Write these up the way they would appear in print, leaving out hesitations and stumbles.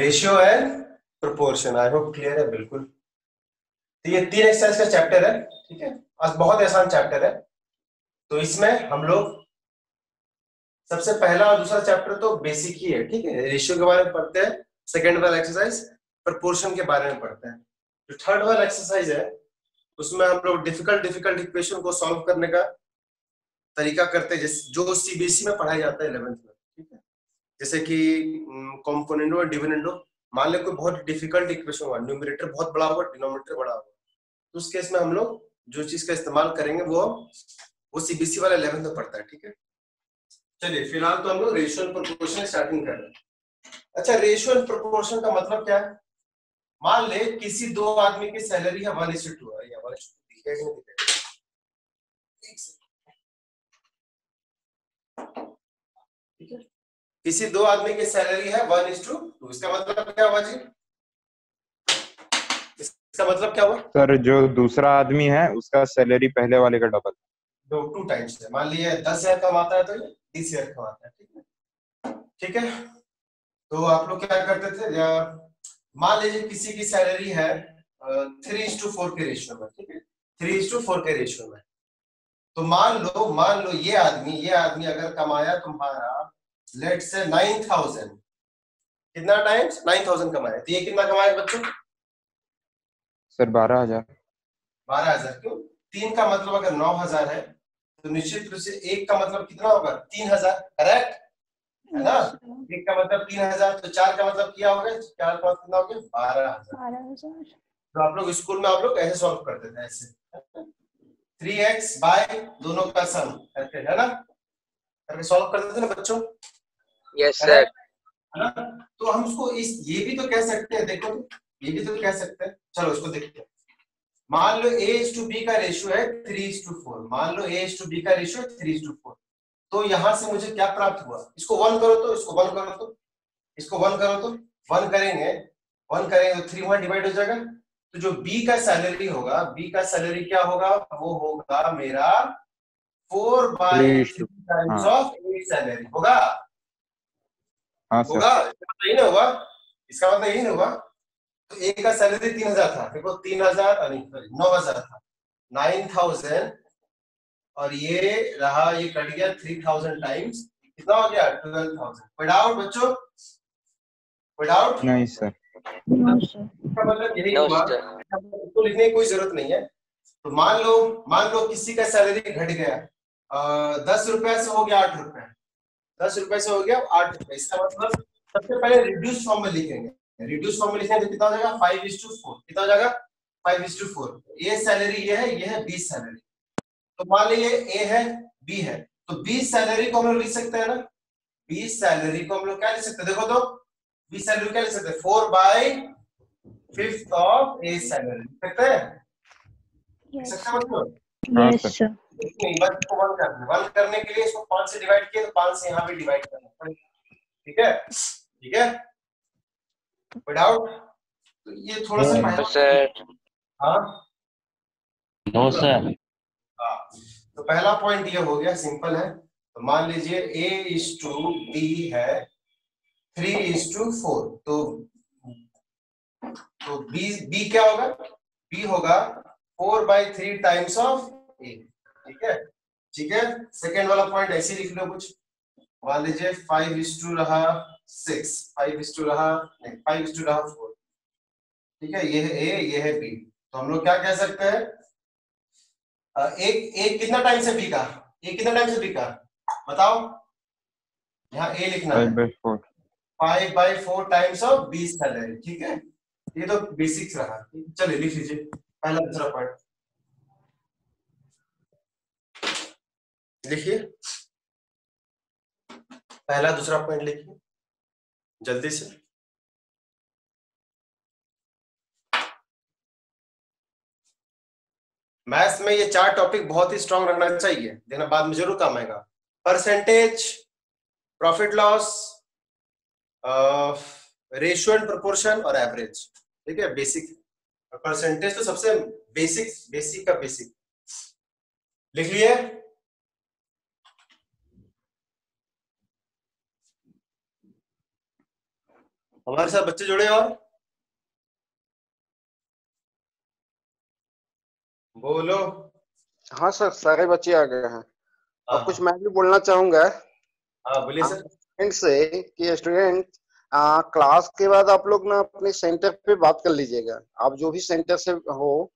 Ratio and proportion. I hope clear है बिल्कुल। तो ये 3 एक्सरसाइज का चैप्टर है, ठीक है। आज बहुत आसान चैप्टर है। तो इसमें हम लोग सबसे पहला और दूसरा चैप्टर तो बेसिक ही है, ठीक है। रेशियो के बारे में पढ़ते हैं। सेकेंड वाला एक्सरसाइज प्रोपोर्शन के बारे में पढ़ते हैं। जो थर्ड वाला एक्सरसाइज है उसमें हम लोग डिफिकल्ट इक्वेशन को सॉल्व करने का तरीका करते हैं, जो सीबीएसई में पढ़ाया जाता है 11th में, ठीक है। जैसे कि कॉम्पोनेंडो और डिविडेंडो। मान लो कोई बहुत डिफिकल्ट इक्वेशन हुआ, न्यूमरेटर बहुत बड़ा होगा, डिनोमिनेटर बड़ा होगा, तो उस केस में हम लोग जो चीज का इस्तेमाल करेंगे वो सीबीएसई वाला 11th में पढ़ता है, ठीक है। चलिए फिलहाल तो हम लोग रेशियो एंड प्रोपोर्शन स्टार्टिंग कर रहे हैं। अच्छा, रेशियो एंड प्रोपोर्शन का मतलब क्या है? मान ले किसी दो आदमी की सैलरी है 1:2 है, या 1:2 दिखेगा कि नहीं दिखेगा? ठीक है, किसी दो आदमी की सैलरी है 1:2। इसका मतलब क्या हुआ जी? इसका मतलब क्या हुआ सर? जो दूसरा आदमी है उसका सैलरी पहले वाले का डबल। 2 टाइम्स है। मान लीजिए 10,000 कमाता है तो ये 20,000 कमाता है, ठीक है। ठीक है, तो आप लोग क्या करते थे, या मान लीजिए किसी की सैलरी है 3:4 के रेशियो में, ठीक है। 3:4 के रेशियो में। तो मान लो ये आदमी अगर कमाया तुम्हारा लेट से 9,000। कितना टाइम्स 9,000 कमाया, तो ये कितना कमाया बच्चों? सर 12,000। 12,000। क्यों? 3 का मतलब अगर 9,000 है तो निश्चित रूप से 1 का मतलब कितना होगा? 3,000, करेक्ट है ना। 1 का मतलब 3,000, तो 4 का मतलब क्या होगा? 4 का मतलब कितना हो गया? 12,000। तो आप लोग स्कूल में आप लोग ऐसे सॉल्व करते थे, ऐसे 3x बाय दोनों का सम करके, है ना, करके सॉल्व करते थे ना बच्चों। Yes sir. है ना। तो हम उसको ये भी तो कह सकते हैं, देखो ये भी तो कह सकते हैं। चलो इसको देखते हैं। मान लो A:B का रेशियो है 3:4। मान लो A:B का रेशियो 3:4। तो यहां से मुझे क्या प्राप्त हुआ? इसको 1 करो तो, इसको 1 करो तो, इसको 1 करो तो, 1 करेंगे तो 3 वहां डिवाइड हो जाएगा। तो जो B का सैलरी होगा, B का सैलरी क्या होगा? वो होगा मेरा 4/3 टाइम्स हाँ ऑफ A सैलरी होगा। हाँ सर। होगा, इसका मतलब यही ना हुआ, इसका मतलब यही ना हुआ। तो A का सैलरी 3,000 था, देखो 3,000 नहीं सॉरी 9,000 था, 9,000। और ये रहा, ये कट गया 3,000 टाइम्स, कितना हो गया? 12,000। कोई डाउट बच्चों? कोई डाउट? नहीं सर। इसका मतलब यही नो हुआ, सर। इसको लिखने की कोई जरूरत नहीं है। तो मान लो किसी का सैलरी घट गया 10 रुपए से हो गया 8 रुपए, 10 रुपए से हो गया 8 रुपए। इसका मतलब सबसे पहले रिड्यूस फॉर्म में लिखेंगे। रिड्यूस फॉर्म में लिखेंगे तो कितना हो जाएगा? 5:4। कितना हो जाएगा? 5:4। ये सैलरी ये है 20 सैलरी। तो मान लीजिए ए है, बी है, तो 20 सैलरी को हम लोग लिख सकते हैं ना। 20 सैलरी को हम लोग क्या लिख सकते हैं? देखो तो 20 सैलरी क्या लिख सकते हैं? 4/5 ऑफ ए सैलरी लिख सकते हैं। लिख सकते हैं बच्चों? हाँ सर। नहीं, बस इसको 1 करने के लिए इसको 5 से डिवाइड किया, तो 5 से यहाँ भी डिवाइड करना पड़ेगा, ठीक है। ठीक है, कोई डाउट? तो ये थोड़ा सा नो सर। हाँ नो सर। हाँ। तो पहला पॉइंट ये हो गया, सिंपल है। तो मान लीजिए A:B है 3:4। तो B क्या होगा? B होगा 4/3 टाइम्स ऑफ A, ठीक है। ठीक है, सेकेंड वाला पॉइंट ऐसे लिख लो कुछ। मान लीजिए 5:6 रहा 4, ठीक है। ये है A, ये है B। तो हम लोग क्या कह सकते हैं? एक कितना टाइम से B का? एक कितना टाइम से B का बताओ? यहाँ A लिखना है 5/4। 5/4 टाइम्स ऑफ B सैलरी, ठीक है। ये तो बेसिक्स रहा। चलिए लिख लीजिए पहला दूसरा पॉइंट लिखिए। पहला दूसरा पॉइंट लिखिए जल्दी से। मैथ्स में ये 4 टॉपिक बहुत ही स्ट्रांग रखना चाहिए, देखना बाद में जरूर काम आएगा। Percentage, profit loss, ratio and proportion और एवरेज, ठीक है। बेसिक परसेंटेज तो सबसे बेसिक का बेसिक लिख लिए। हमारे साथ बच्चे जुड़े और बोलो। हाँ सर, सारे बच्चे आ गए हैं। और हाँ कुछ मैं भी बोलना चाहूंगा हाँ बोलिए सर। स्टूडेंट से कि स्टूडेंट क्लास के बाद आप लोग ना अपने सेंटर पे बात कर लीजिएगा। आप जो भी सेंटर से हो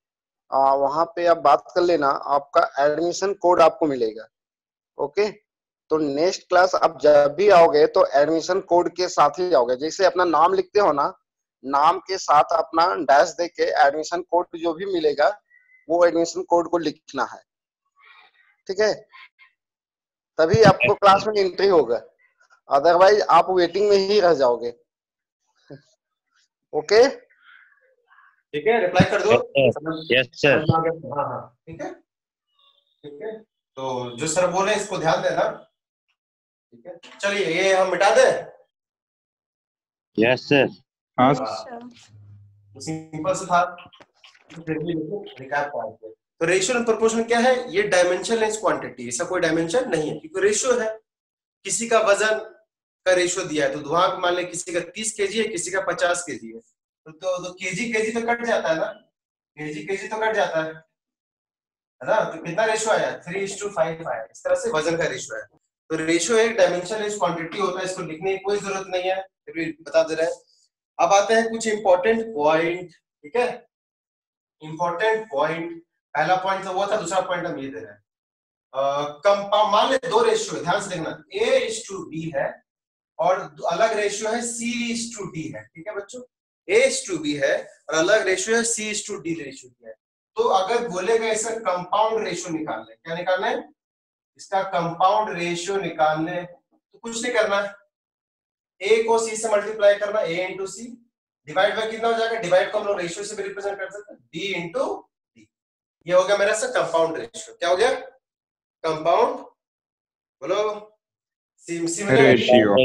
वहां पे आप बात कर लेना, आपका एडमिशन कोड आपको मिलेगा। ओके, तो नेक्स्ट क्लास आप जब भी आओगे तो एडमिशन कोड के साथ ही आओगे। जैसे अपना नाम लिखते हो ना, नाम के साथ अपना डैश दे के एडमिशन कोड जो भी मिलेगा वो एडमिशन कोड को लिखना है, ठीक है? तभी आपको क्लास में एंट्री होगा, अदरवाइज आप वेटिंग में ही रह जाओगे। ओके, ठीक है, रिप्लाई कर दो। Yes sir. हाँ हाँ ठीक है ठीक है। तो जो सर बोले इसको ध्यान देना, ठीक है। चलिए ये हम मिटा दें। Yes sir. हाँ सिंपल से था। तो रेशियो एंड प्रोपोर्शन क्या है? ये डायमेंशनलेस क्वांटिटी, इसका कोई डायमेंशन नहीं है क्योंकि रेशियो है। किसी का वजन का रेशियो दिया है, तो धुआं मान ले किसी का 30 केजी है, किसी का 50 केजी है, तो केजी केजी तो कट जाता है ना, केजी केजी तो कट जाता है ना। तो कितना रेशियो आया? 3:5 आया। इस तरह से वजन का रेशियो है। तो रेशियो एक डायमेंशनलेस क्वांटिटी होता है, इसको लिखने की कोई जरूरत नहीं है, फिर भी बता दे रहे हैं। अब आते हैं कुछ इंपॉर्टेंट पॉइंट, ठीक है। इंपॉर्टेंट पॉइंट, पहला पॉइंट तो वो था, दूसरा पॉइंट हम ये दे रहे हैं। कंपाउंड मान ले दो रेशियो, ध्यान से देखना, A:B है और अलग रेशियो है C:D है, ठीक है बच्चों। A:B है और अलग रेशियो है C:D रेशियो है। तो अगर बोलेगा इसका कंपाउंड रेशियो निकालने, क्या निकालना है? इसका कंपाउंड रेशियो निकालने, तो कुछ नहीं करना है, A को C से मल्टीप्लाई करना, A into C, divide by कितना हो जाएगा? डिवाइड को हम लोग रेशियो से भी रिप्रेजेंट कर सकते हैं, D इंटू D। ये हो गया मेरा सर कंपाउंड रेशियो। क्या हो गया? कंपाउंड, बोलो, रेशियो।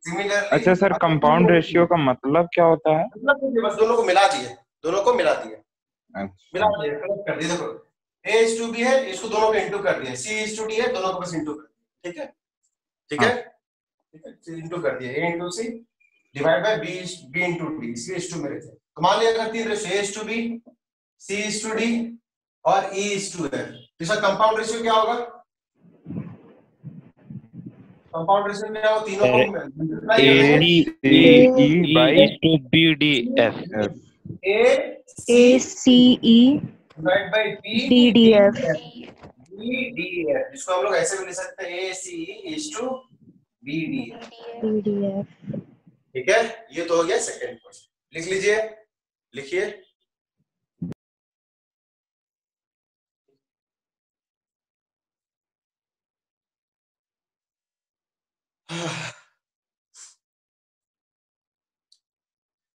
सिमिलरली। अच्छा सर, कंपाउंड रेशियो का मतलब क्या होता है? मतलब बस दोनों को मिला दिए, दोनों को मिला दिए, मिला अच्छा, दिए, कलेक्ट कर दिए। देखो A:B है, इसको दोनों को इंटू कर दिया, C:D है, दोनों को बस इंटू कर दिया, ठीक है ठीक है ठीक है, इंटू कर दिया, A into C divide by B into D, C:2 मेरे थे। तो मान लिया अगर तीन रेशियो A:B, C:D और E:F, इसका कंपाउंड रेशियो क्या होगा? कंपाउंड रेशियो क्या हो? तीनों को ACE/BDF डिवाइड बाय BDF, जिसको हम लोग ऐसे भी लिख सकते हैं ACE:BDF, ठीक है। ये तो हो गया सेकंड क्वेश्चन, लिख लीजिए, लिखिए।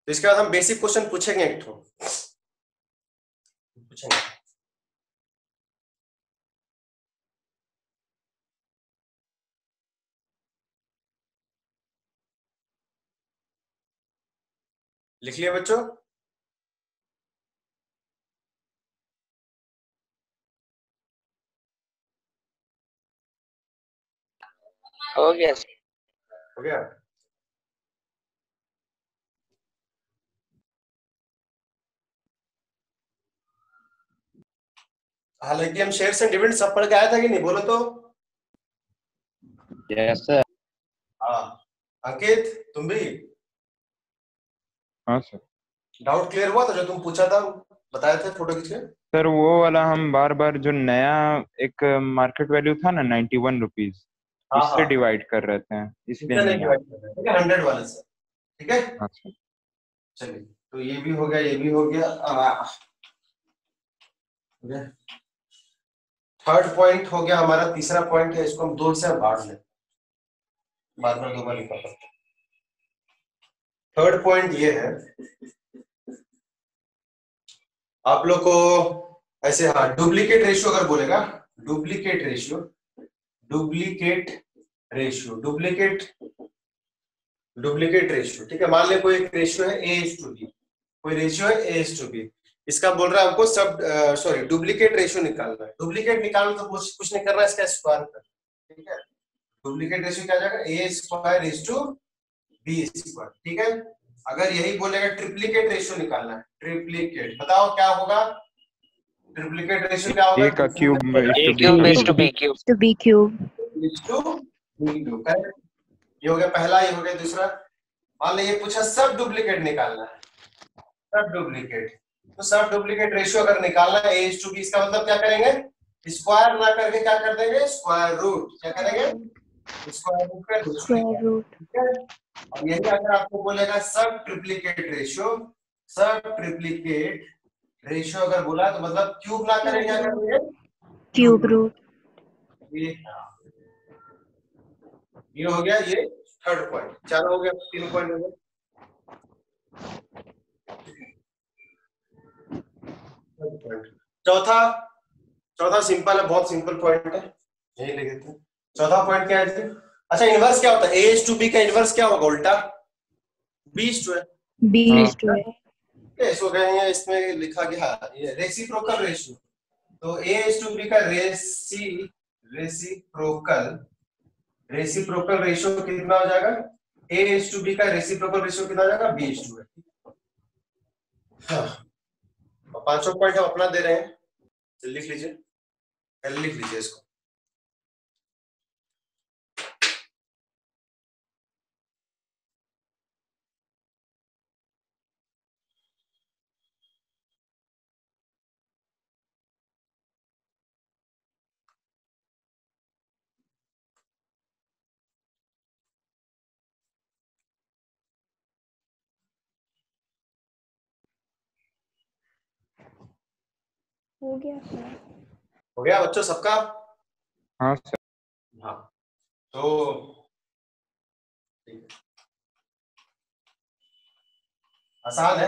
तो इसके बाद हम बेसिक क्वेश्चन पूछेंगे, एक ठो पूछेंगे। लिख लिया बच्चों? हो गया। हो गया। हालांकि हम शेयर्स एंड डिविडेंड सब पढ़ के आया था कि नहीं, बोलो तो। Yes sir. हाँ अंकित, तुम भी? हाँ सर। डाउट क्लियर हुआ था जो तुम पूछा था, बताए थे फोटो खींच के? सर वो वाला हम बार बार जो नया एक मार्केट वैल्यू था ना 91 रुपीज, इससे डिवाइड कर रहे थे, इसलिए नहीं डिवाइड कर रहे हैं, ठीक है, 100 वाले से, ठीक है। हाँ सर। चलिए, तो ये भी हो गया, ये भी हो गया। थर्ड पॉइंट हो गया हमारा, तीसरा पॉइंट है, इसको हम दो से बांट लेते, बार बार दो बार लिखा पड़ता है। थर्ड पॉइंट ये है, आप लोग को ऐसे, हाँ, डुप्लीकेट रेशियो अगर बोलेगा, duplicate ratio, duplicate ratio, duplicate ratio, ठीक है। मान ले कोई एक रेशियो है A:B, कोई रेशियो है A:B, इसका बोल रहा है हमको सब सॉरी डुप्लीकेट रेशियो निकालना है। डुप्लीकेट निकालना तो कुछ नहीं करना है, इसका स्क्वायर कर, ठीक है। डुप्लीकेट रेशियो क्या आ जाएगा? A² बी स्क्वायर, ठीक है। अगर यही बोलेगा ट्रिप्लीकेट रेशियो निकालना है, ट्रिप्लीकेट बताओ क्या होगा, ट्रिप्लीकेट रेशियो क्या होगा, ए का cube A cube is to B cube. to B cube. Correct. ये हो गया पहला, ये हो गया दूसरा। मान लो ये पूछा सब डुप्लीकेट निकालना है, सब डुप्लीकेट, तो सब डुप्लीकेट रेशियो अगर निकालना है ए इज टू बी, इसका मतलब क्या करेंगे, स्क्वायर ना करके क्या कर देंगे, स्क्वायर रूट, क्या करेंगे, स्क्वायर रूट कर दो, Square root. ठीक है। और यही अगर आपको बोलेगा सब ट्रिप्लीकेट रेशियो, सब ट्रिप्लीकेट रेशियो अगर बोला तो मतलब क्यूब ना करेंगे, क्या करेंगे, Cube root. ये हो गया, ये थर्ड पॉइंट, चार हो गया, 3 पॉइंट हो गए। चौथा, चौथा सिंपल है, बहुत सिंपल पॉइंट है, यही लिख देते हैं। चौथा पॉइंट क्या है, अच्छा इनवर्स क्या होता है, ए इज टू बी का इनवर्स क्या होगा, उल्टा बी इज टू है, B is to A. इसको कहेंगे, इसमें लिखा गया ये रेसिप्रोकल रेशियो, तो ए इज टू बी का रेसिप्रोकल रेशियो कितना हो जाएगा, ए इज टू बी का रेसिप्रोकल रेशियो कितना हो जाएगा, बी इज टू है। हाँ, 5 पॉइंट हम अपना दे रहे हैं, तो लिख लीजिए, पहले लिख लीजिए इसको। हो गया सर। हो गया बच्चों सबका, हाँ सर। हाँ तो आसान है,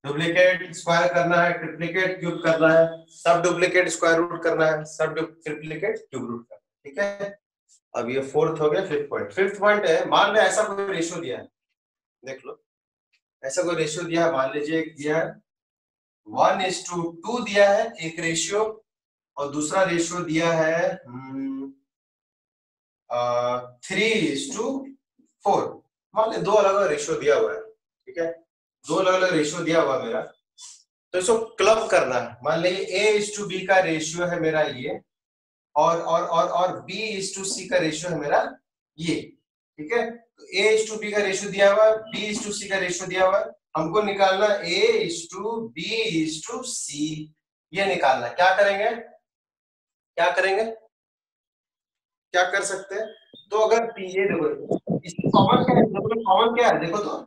डुप्लीकेट स्क्वायर करना है, ट्रिप्लीकेट क्यूब करना है, सब डुप्लीकेट स्क्वायर रूट करना है, सब ट्रिप्लीकेट क्यूब रूट करना है, ठीक है। अब ये फोर्थ हो गया, फिफ्थ पॉइंट है, मान लो ऐसा कोई रेशियो दिया है, देख लो ऐसा कोई रेशियो दिया है, मान लीजिए एक दिया है 1:2 दिया है एक रेशियो, और दूसरा रेशियो दिया है 3:4, मान लीजिए 2 अलग अलग रेशियो दिया हुआ है, ठीक है, 2 अलग अलग रेशियो दिया हुआ मेरा, तो इसको क्लब करना है। मान लीजिए a इज टू बी का रेशियो है मेरा ये, और b इज टू सी का रेशियो है मेरा ये, ठीक है। तो a इज टू बी का रेशियो दिया हुआ है, b इज टू सी का रेशियो दिया हुआ है, हमको निकालना a is to b is to C, ये निकालना। क्या करेंगे, क्या करेंगे, क्या कर सकते हैं, तो अगर ये देखो इसमें कॉमन क्या है, कॉमन क्या है देखो, तो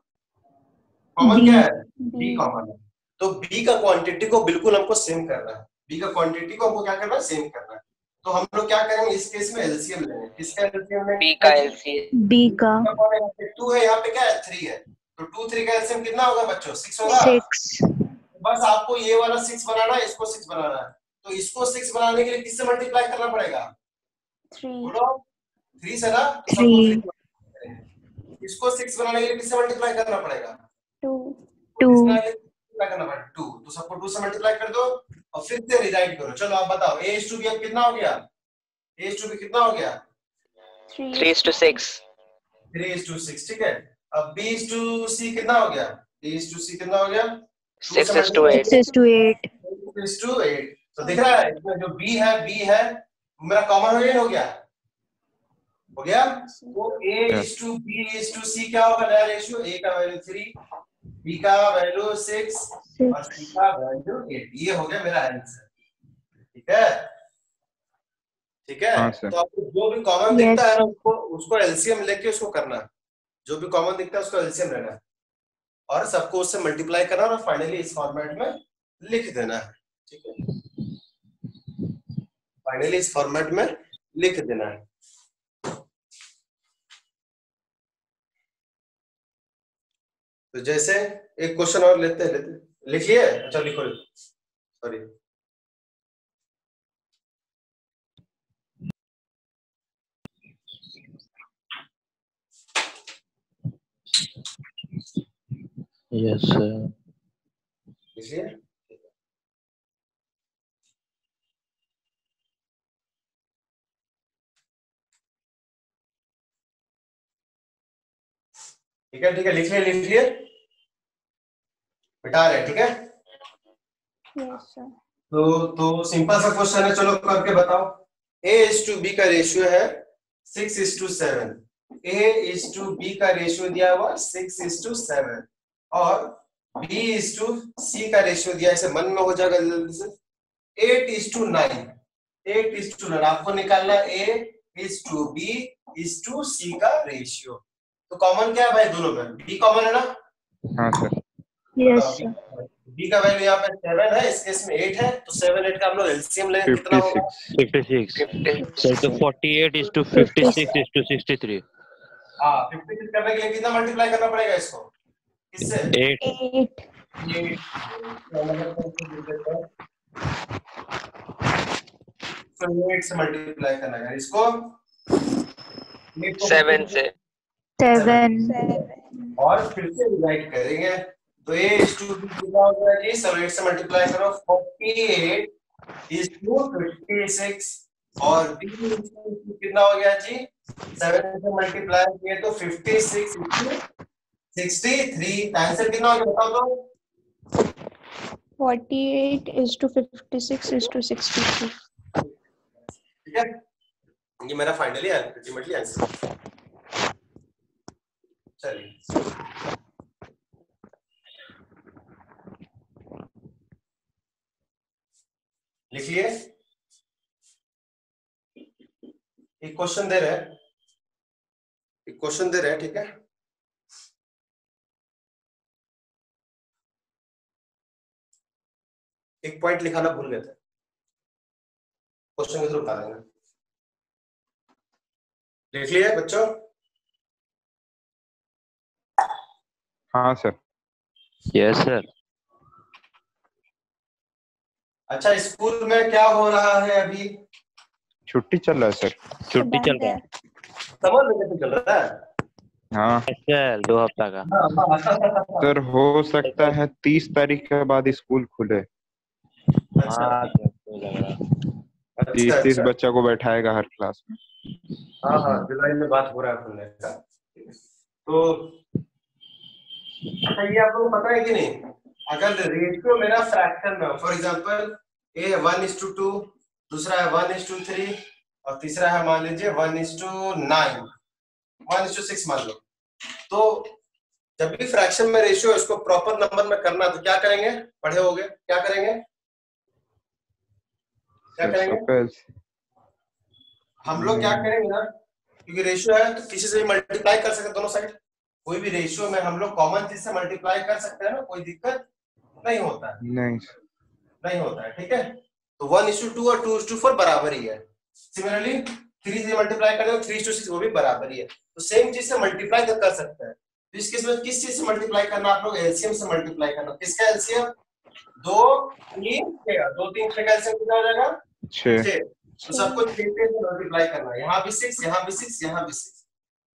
कॉमन क्या है, b कॉमन है, तो b का क्वांटिटी को बिल्कुल हमको सेम करना है, b का क्वांटिटी को हमको क्या करना है, सेम करना है। तो हम लोग क्या करेंगे इस केस में, एलसीएम लेंगे, किसका एलसीएम लेंगे, B का LCM. B का 2 है, यहाँ पे क्या है 3 है, तो 2 3 का एलसीएम कितना होगा बच्चों, 6 होगा। 6. बस आपको ये वाला 6 बनाना है, इसको 6 बनाना है, तो इसको 6 बनाने के लिए किससे मल्टीप्लाई करना पड़ेगा, 3. बोलो 3 से ना, तो 3. सबको 3 करेंगे। इसको 6 बनाने के लिए किससे मल्टीप्लाई करना पड़ेगा, 2. करना पड़ेगा 2, तो सबको 2 से मल्टीप्लाई कर दो और फिर से रिराइट करो। चलो आप बताओ a is to b अब कितना हो गया, a is to b कितना हो गया, 3:6. 3:6, ठीक है। अब b is to c कितना हो गया, b is to c कितना हो गया, 6:8. 6:8. 6:8, तो दिख रहा है इसमें जो b है मेरा कॉमन हो गया, हो गया। तो a is to b is to c क्या होगा, नया रेशियो, a का वैल्यू 3, b का वैल्यू 6 और c का वैल्यू 8, ये हो गया मेरा आंसर, ठीक है, ठीक है। हाँ सर। तो आपको जो भी कॉमन दिखता है उसको एलसीएम लेके उसको करना है, जो भी कॉमन दिखता है उसको एलसीएम लेना है और सबको उससे मल्टीप्लाई करना और फाइनली इस फॉर्मेट में लिख देना है, ठीक है, फाइनली इस फॉर्मेट में लिख देना है। तो जैसे एक क्वेश्चन और लेते लिखिए, अच्छा लिखो, सॉरी Yes, sir. लिखिए, ठीक है, ठीक है, लिख लिए मिटा रहे, ठीक है। Yes sir. तो सिंपल सा क्वेश्चन है, चलो करके बताओ। A:B का रेशियो है 6:7, A:B का रेशियो दिया हुआ 6:7 और B:C का रेशियो दिया, ऐसे मन में हो जाएगा जल्दी से 8:9। 8:9 आपको निकालना A:B:C का रेशियो। तो कॉमन क्या है भाई दोनों में? B कॉमन है ना? हाँ सर। Yes sir. B का वैल्यू यहाँ पे 7 है, इस केस में 8 है, तो 7 8 का हम लोग एलसीएम लेंगे, कितना होगा? 56। 56 तो 48:56:63। हाँ, 56 करने के लिए कितना मल्टीप्लाई करना पड़ेगा इसको? किससे? 8 8 8 से मल्टीप्लाई करना है इसको 7 से 7 और फिर से डिवाइड करेंगे, तो A:B कितना हो गया जी? 8 से मल्टीप्लाई करो 48:56 और B कितना हो गया जी? 7 से मल्टीप्लाई किए तो 56:63। आंसर कितना हो गया बताओ तो? 48:56:63। ठीक है, ये मेरा फाइनली अल्टीमेटली आंसर। चलिए लिखिए, एक क्वेश्चन दे रहे हैं, ठीक है। एक पॉइंट लिखाना भूल गए थे, क्वेश्चन के थ्रू बता देंगे। लिख लिया बच्चों? हाँ सर। Yes sir. अच्छा, स्कूल में क्या हो रहा है अभी? छुट्टी चल रहा है सर। छुट्टी चल रहा है समर वेकेशन चल रहा है। हाँ सर, 2 हफ्ता का। सर, हो सकता है 30 तारीख के बाद स्कूल खुले। अच्छा, हाँ सर, तो लग रहा है। 30 बच्चा को बैठाएगा हर क्लास में। हाँ हाँ, जुलाई में बात हो रहा है खुलने का। तो अच्छा, ये आप लोगों को पता है कि नहीं, अगर रेशियो मेरा फ्रैक्शन में हो, फॉर एग्जांपल A 1:2, दूसरा है 1:3 और तीसरा है मान लीजिए 1:9, 1:6 मान लो, तो जब भी फ्रैक्शन में रेशियो इसको प्रॉपर नंबर में करना तो क्या करेंगे? पढ़े होगे, क्या करेंगे? हम लोग क्या करेंगे ना, क्योंकि रेशियो है तो किसी से भी मल्टीप्लाई कर सकते हैं दोनों साइड। कोई भी रेशियो में हम लोग कॉमन चीज से मल्टीप्लाई कर सकते हैं ना, कोई दिक्कत नहीं होता है। नहीं होता है, ठीक है। तो 1:2 और 2:4 बराबर ही है। सिमिलरली 3 से मल्टीप्लाई कर दो 3:6 वो भी बराबर ही है। तो सेम चीज से मल्टीप्लाई कर सकते हैं। तो इस केस में किस चीज से मल्टीप्लाई करना? आप लोग एलसीएम से मल्टीप्लाई करना। किसका एलसीएम? 2 3 6, 2 3 6 का एलसीएम कितना हो जाएगा? 6। तो सबको 6 से मल्टीप्लाई करना है। यहाँ भी 6, यहाँ भी 6, यहाँ भी 6।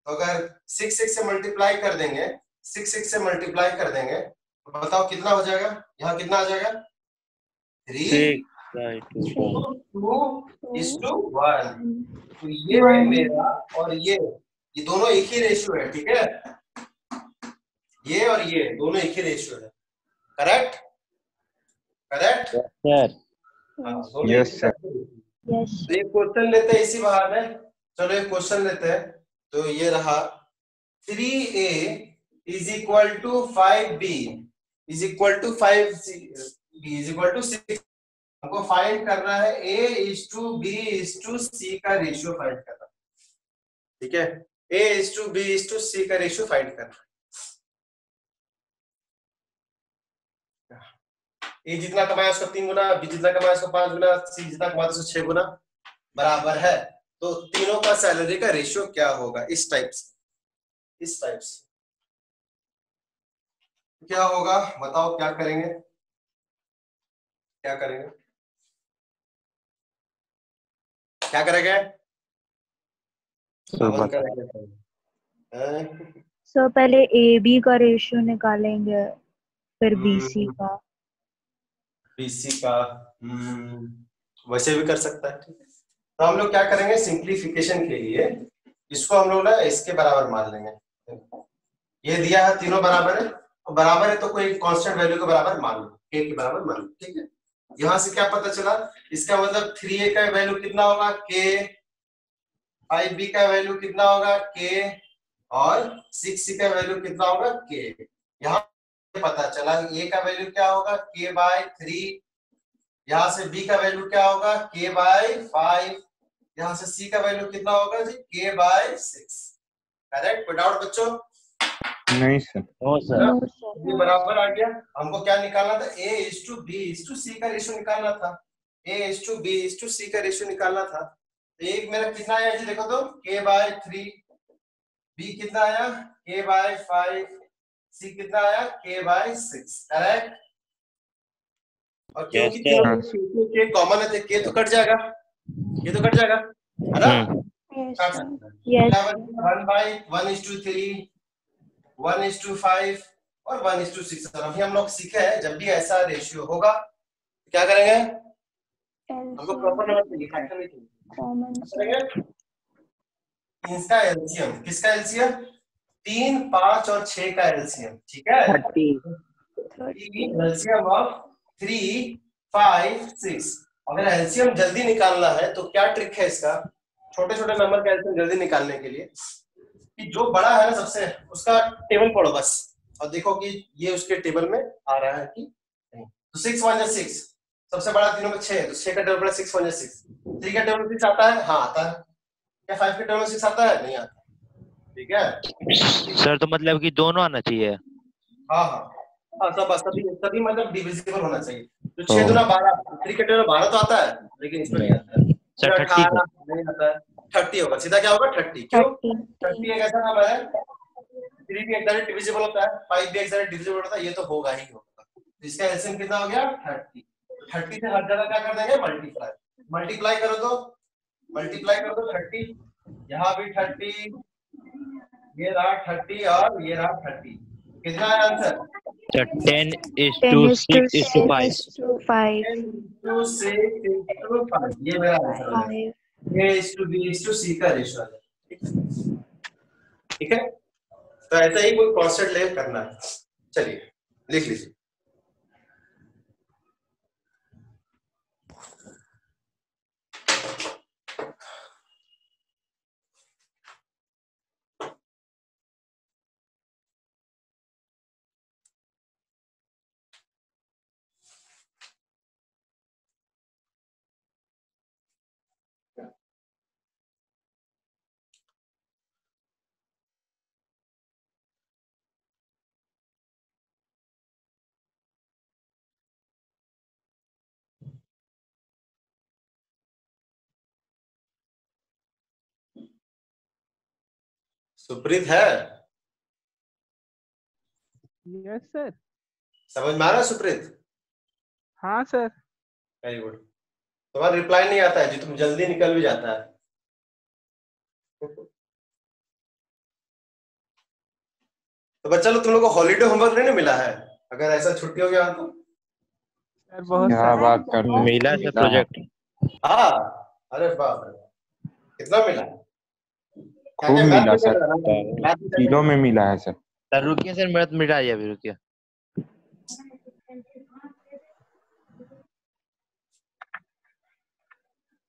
तो अगर 6 6 से मल्टीप्लाई कर देंगे, 6 6 से मल्टीप्लाई कर देंगे तो बताओ कितना हो जाएगा? यहाँ कितना आ जाएगा? 3 2:1। तो ये है मेरा और ये दोनों एक ही रेशियो है, ठीक है। ये और ये दोनों एक ही रेशियो है, correct? Correct sir. Yes sir. तो एक क्वेश्चन लेते हैं इसी बहाने। चलो एक क्वेश्चन लेते हैं। तो ये रहा 3A = 5B = 5B = 6। हमको फाइंड करना है A:B:C का रेशियो फाइंड करना, ठीक है। A:B:C का रेशियो फाइंड करना। A जितना कमाया उसका 3 गुना, B जितना कमाया उसका 5 गुना, C जितना कमाया उसका 6 गुना बराबर है। तो तीनों का सैलरी का रेशियो क्या होगा? इस टाइप से क्या होगा बताओ? क्या करेंगे? क्या करेंगे? सो पहले AB का रेशियो निकालेंगे, फिर BC का। वैसे भी कर सकता है, ठीक है। तो हम लोग क्या करेंगे, सिंप्लीफिकेशन के लिए इसको हम लोग ना इसके बराबर मान लेंगे। ये दिया है, तीनों बराबर है, और बराबर है तो कोई कांस्टेंट वैल्यू के बराबर मान लो, के के बराबर मान लो, ठीक है। यहां से क्या पता चला, इसका मतलब 3a का वैल्यू कितना होगा के, 5b का वैल्यू कितना होगा के, और 6c का वैल्यू कितना होगा के। यहाँ पता चला a का वैल्यू क्या होगा k बाय 3, यहाँ से b का वैल्यू क्या होगा k बाय 5, यहाँ से c का वैल्यू कितना होगा जी k बाय 6। करेक्ट? कोई डाउट बच्चों? नहीं सर। No sir. ये बराबर आ गया। हमको क्या निकालना था, a is to b is to c का रेशियो निकालना था, a is to b is to c का रेशियो निकालना था। तो एक मेरा कितना आया जी, देखो तो k बाय 3, b कितना आया k बाय 5, c कितना आया k बाय 6। करेक्ट? और क्योंकि k कॉमन है तो k तो कट जाएगा, ये तो कट जाएगा, है ना? काट सकते हैं। 1 बाय 1:3, 1:5 और 1:6। अभी हम लोग सीखे हैं जब भी ऐसा रेशियो होगा क्या करेंगे, हमको प्रॉपर नंबर चाहिए, फैक्टर नहीं चाहिए। इसका एलसीएम, किसका एलसीएम? 3, 5 और 6 का एलसीएम, ठीक है। 30 एलसीएम ऑफ 3, 5, 6। अगर एलसीएम जल्दी निकालना है तो क्या ट्रिक है इसका, छोटे छोटे नंबर का एलसीएम जल्दी निकालने के लिए, कि जो बड़ा है ना सबसे, उसका टेबल पढ़ो बस, और देखो कि ये उसके टेबल में आ रहा है कि नहीं। तो 6 1 6, सबसे बड़ा तीनों में 6 है, तो 6 का टेबल पर 6 1 6। 3 का टेबल 6 आता है, हाँ आता है। क्या 5 के टेबल 6 आता है? नहीं आता, ठीक है सर तो मतलब कि दोनों आना चाहिए। हाँ हाँ हाँ, सब सभी मतलब डिविजिबल होना चाहिए। तो 6 दूना 12, 3 के टेबल 12 तो आता है, लेकिन इसमें नहीं आता है। सर 30 नहीं आता है, 30 होगा, सीधा क्या होगा 30। क्यों? 30 एक ऐसा नंबर है, 3 भी एग्जैक्ट डिविजिबल होता है, 5 भी एग्जैक्ट डिविजिबल होता है, ये तो होगा ही होगा। तो इसका एलसीएम कितना हो गया 30। 30 से हर जगह क्या कर देंगे, मल्टीप्लाई। मल्टीप्लाई करो तो 30, यहाँ भी 30, ये रहा 30 और ये रहा 30। कितना है आंसर? सर 10:6:5। 10:6:5, ये मेरा आंसर है। A is to B is to C का रेशियो है, ठीक है। तो ऐसा ही कोई कांस्टेंट ले करना है। चलिए लिख लीजिए। सुप्रीत है? Yes sir. समझ में आ रहा है सुप्रीत? हाँ सर। Very good. तुम्हारा रिप्लाई नहीं आता है जी, तुम जल्दी निकल भी जाता है। तो बच्चा लोग, तुम लोग को हॉलीडे होमवर्क नहीं मिला है? अगर ऐसा छुट्टी हो गया तो सर बहुत क्या बात कर रहे हैं? मिला सर प्रोजेक्ट। हाँ, अरे बाप रे, कितना मिला? खूब मिला सर, किलो में मिला है सर। सर रुकिए सर, मेरा तो मिटा दिया अभी, रुकिए।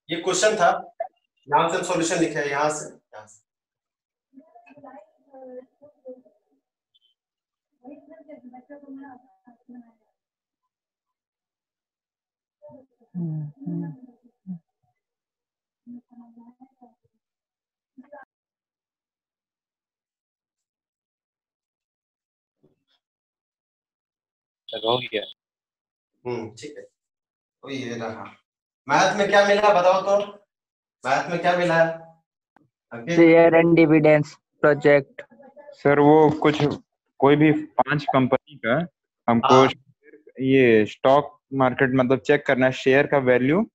ये क्वेश्चन था, यहाँ से सॉल्यूशन लिखा है, यहाँ से। हो गया। ठीक है। तो ये रहा। मैथ में क्या मिला बताओ तो, मैथ में क्या मिला है? Share and dividends project. Sir वो कुछ कोई भी 5 कंपनी का हमको ये स्टॉक मार्केट मतलब चेक करना है, शेयर का वैल्यू,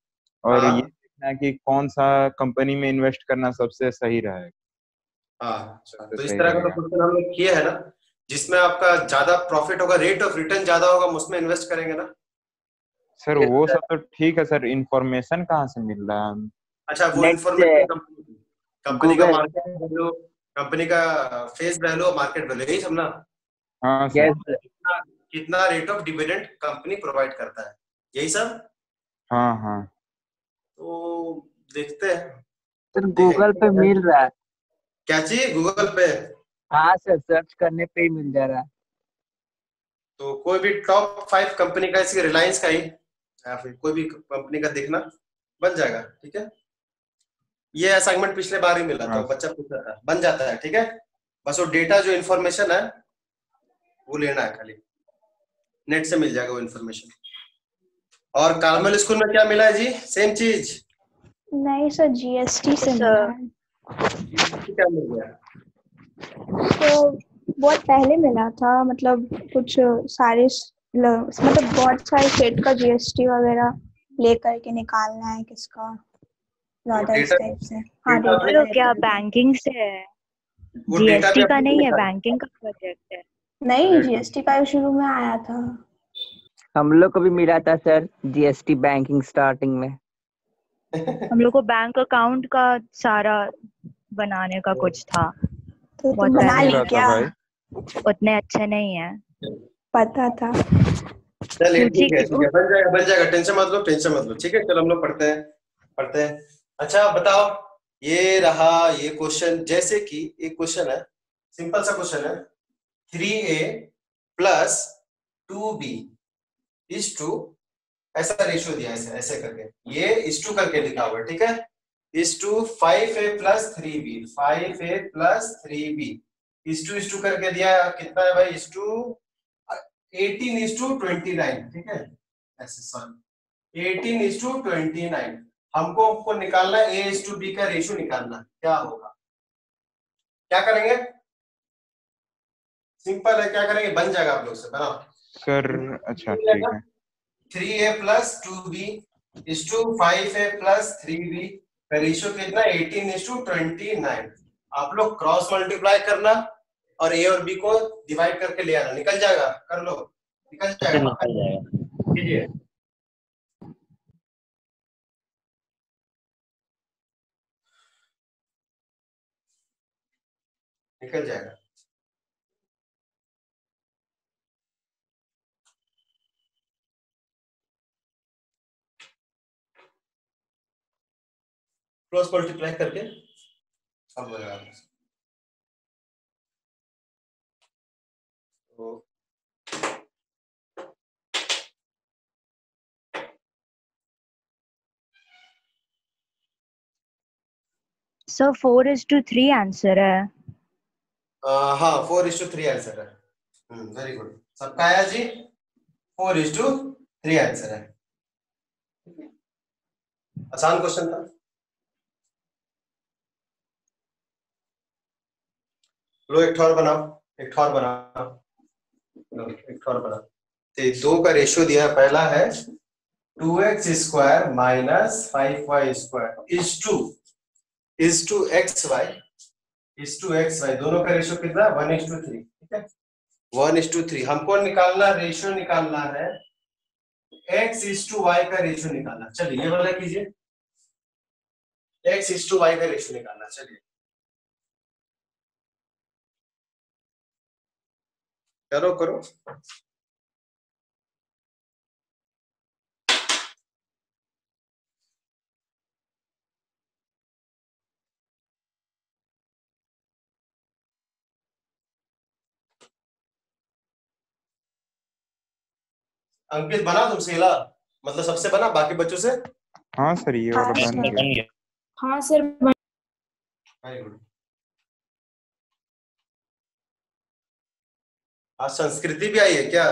और ये देखना है कि कौन सा कंपनी में इन्वेस्ट करना सबसे सही रहेगा। तो इस तरह का तो क्वेश्चन हम लोग किए है ना, जिसमें आपका ज्यादा प्रॉफिट होगा, रेट ऑफ रिटर्न ज्यादा होगा, उसमें इन्वेस्ट करेंगे ना। सर वो सब तो ठीक है सर, इंफॉर्मेशन कहाँ से मिल रहा है? अच्छा, वो इंफॉर्मेशन कंपनी का मार्केट वैल्यू, कंपनी का फेस वैल्यू और मार्केट वैल्यू, यही सब ना। हाँ सर। Yes sir. कितना rate of dividend company provide करता है, यही सब। हाँ हाँ। तो देखते हैं। सर गूगल पे मिल रहा है। क्या चाहिए गूगल पे? हाँ सर, सर्च करने पे ही मिल जा रहा है। तो कोई भी टॉप 5 कंपनी का, इसकी रिलायंस का ही या फिर कोई भी कंपनी का देखना, बन जाएगा। ठीक है, ये असाइनमेंट पिछले बार ही मिला था, हाँ। बच्चा पूछा था, बन जाता है। ठीक है, बस वो डेटा जो इन्फॉर्मेशन है वो लेना है, खाली नेट से मिल जाएगा वो इन्फॉर्मेशन। और कार्मल स्कूल में क्या मिला है जी? सेम चीज? नहीं सर, जीएसटी से मिला है। क्या मिल गया? तो बहुत पहले मिला था, मतलब कुछ सारे मतलब बहुत सारे स्टेट का जीएसटी वगैरह लेकर के निकालना है किसका, ज्यादा इस डेटा- टाइप से। हाँ, डेटा डेटा भी- क्या बैंकिंग से है, वो डेटा जीएसटी भी का आपको नहीं है, निकालना बैंकिंग का प्रोजेक्ट है। नहीं, जीएसटी का शुरू में आया था। हम लोग को भी मिला था सर जीएसटी बैंकिंग स्टार्टिंग में। हम लोग को बैंक अकाउंट का सारा बनाने का कुछ था। तो बहुत तुम बना पहले ली मिला था क्या? भाई। उतने अच्छे नहीं है। पता था। चलिए ठीक है, ठीक है, बन जाएगा, बन जाएगा, टेंशन मत लो, टेंशन मत लो। ठीक है, चलो हम लोग पढ़ते हैं। अच्छा बताओ, ये रहा ये क्वेश्चन। जैसे कि एक क्वेश्चन है, सिंपल सा क्वेश्चन है, 3a + 2b इज टू, ऐसा रेशियो दिया है, ऐसे करके, ये इज टू करके लिखा हुआ है। ठीक है, is to 5a + 3b, 5a + 3b is to करके दिया है। कितना है भाई? Is to 18:29। ठीक है, ऐसे सॉरी 18:29। हमको निकालना है a/b का रेशियो निकालना है। क्या होगा, क्या करेंगे? सिंपल है, क्या करेंगे, बन जाएगा आप लोग से, बनाओ सर अच्छा ठीक है। 3a + 2b is to 5a + 3b का रेशियो कितना? 18:29। आप लोग क्रॉस मल्टीप्लाई करना और a और b को डिवाइड करके ले आना, निकल जाएगा। कर लो, निकल जाएगा। निकल जाएगा। कीजिए। निकल जाएगा। क्रॉस मल्टीप्लाई करके सब हो जाएगा। तो सर 4:3 आंसर है। हाँ, 4:3 आंसर है। वेरी गुड, सबका आया जी। 4:3 आंसर है। आसान क्वेश्चन था। लो एक ठोर बनाओ, एक ठोर बनाओ, लो एक ठोर बनाओ। तो 2 का रेशियो दिया है, पहला है 2x² - 5y² is to xy दोनों का रेशियो कितना है? 1:3। ठीक है, 1:3। हमको निकालना, रेशियो निकालना है x/y का रेशियो निकालना। चलिए ये वाला कीजिए, x/y का रेशियो निकालना। चलिए करो करो। अंकित बना तुमसे हिला, मतलब सबसे बना, बाकी बच्चों से? हाँ सर ये वाला बन गया। हाँ सर। Very good. आज संस्कृति भी आई है क्या?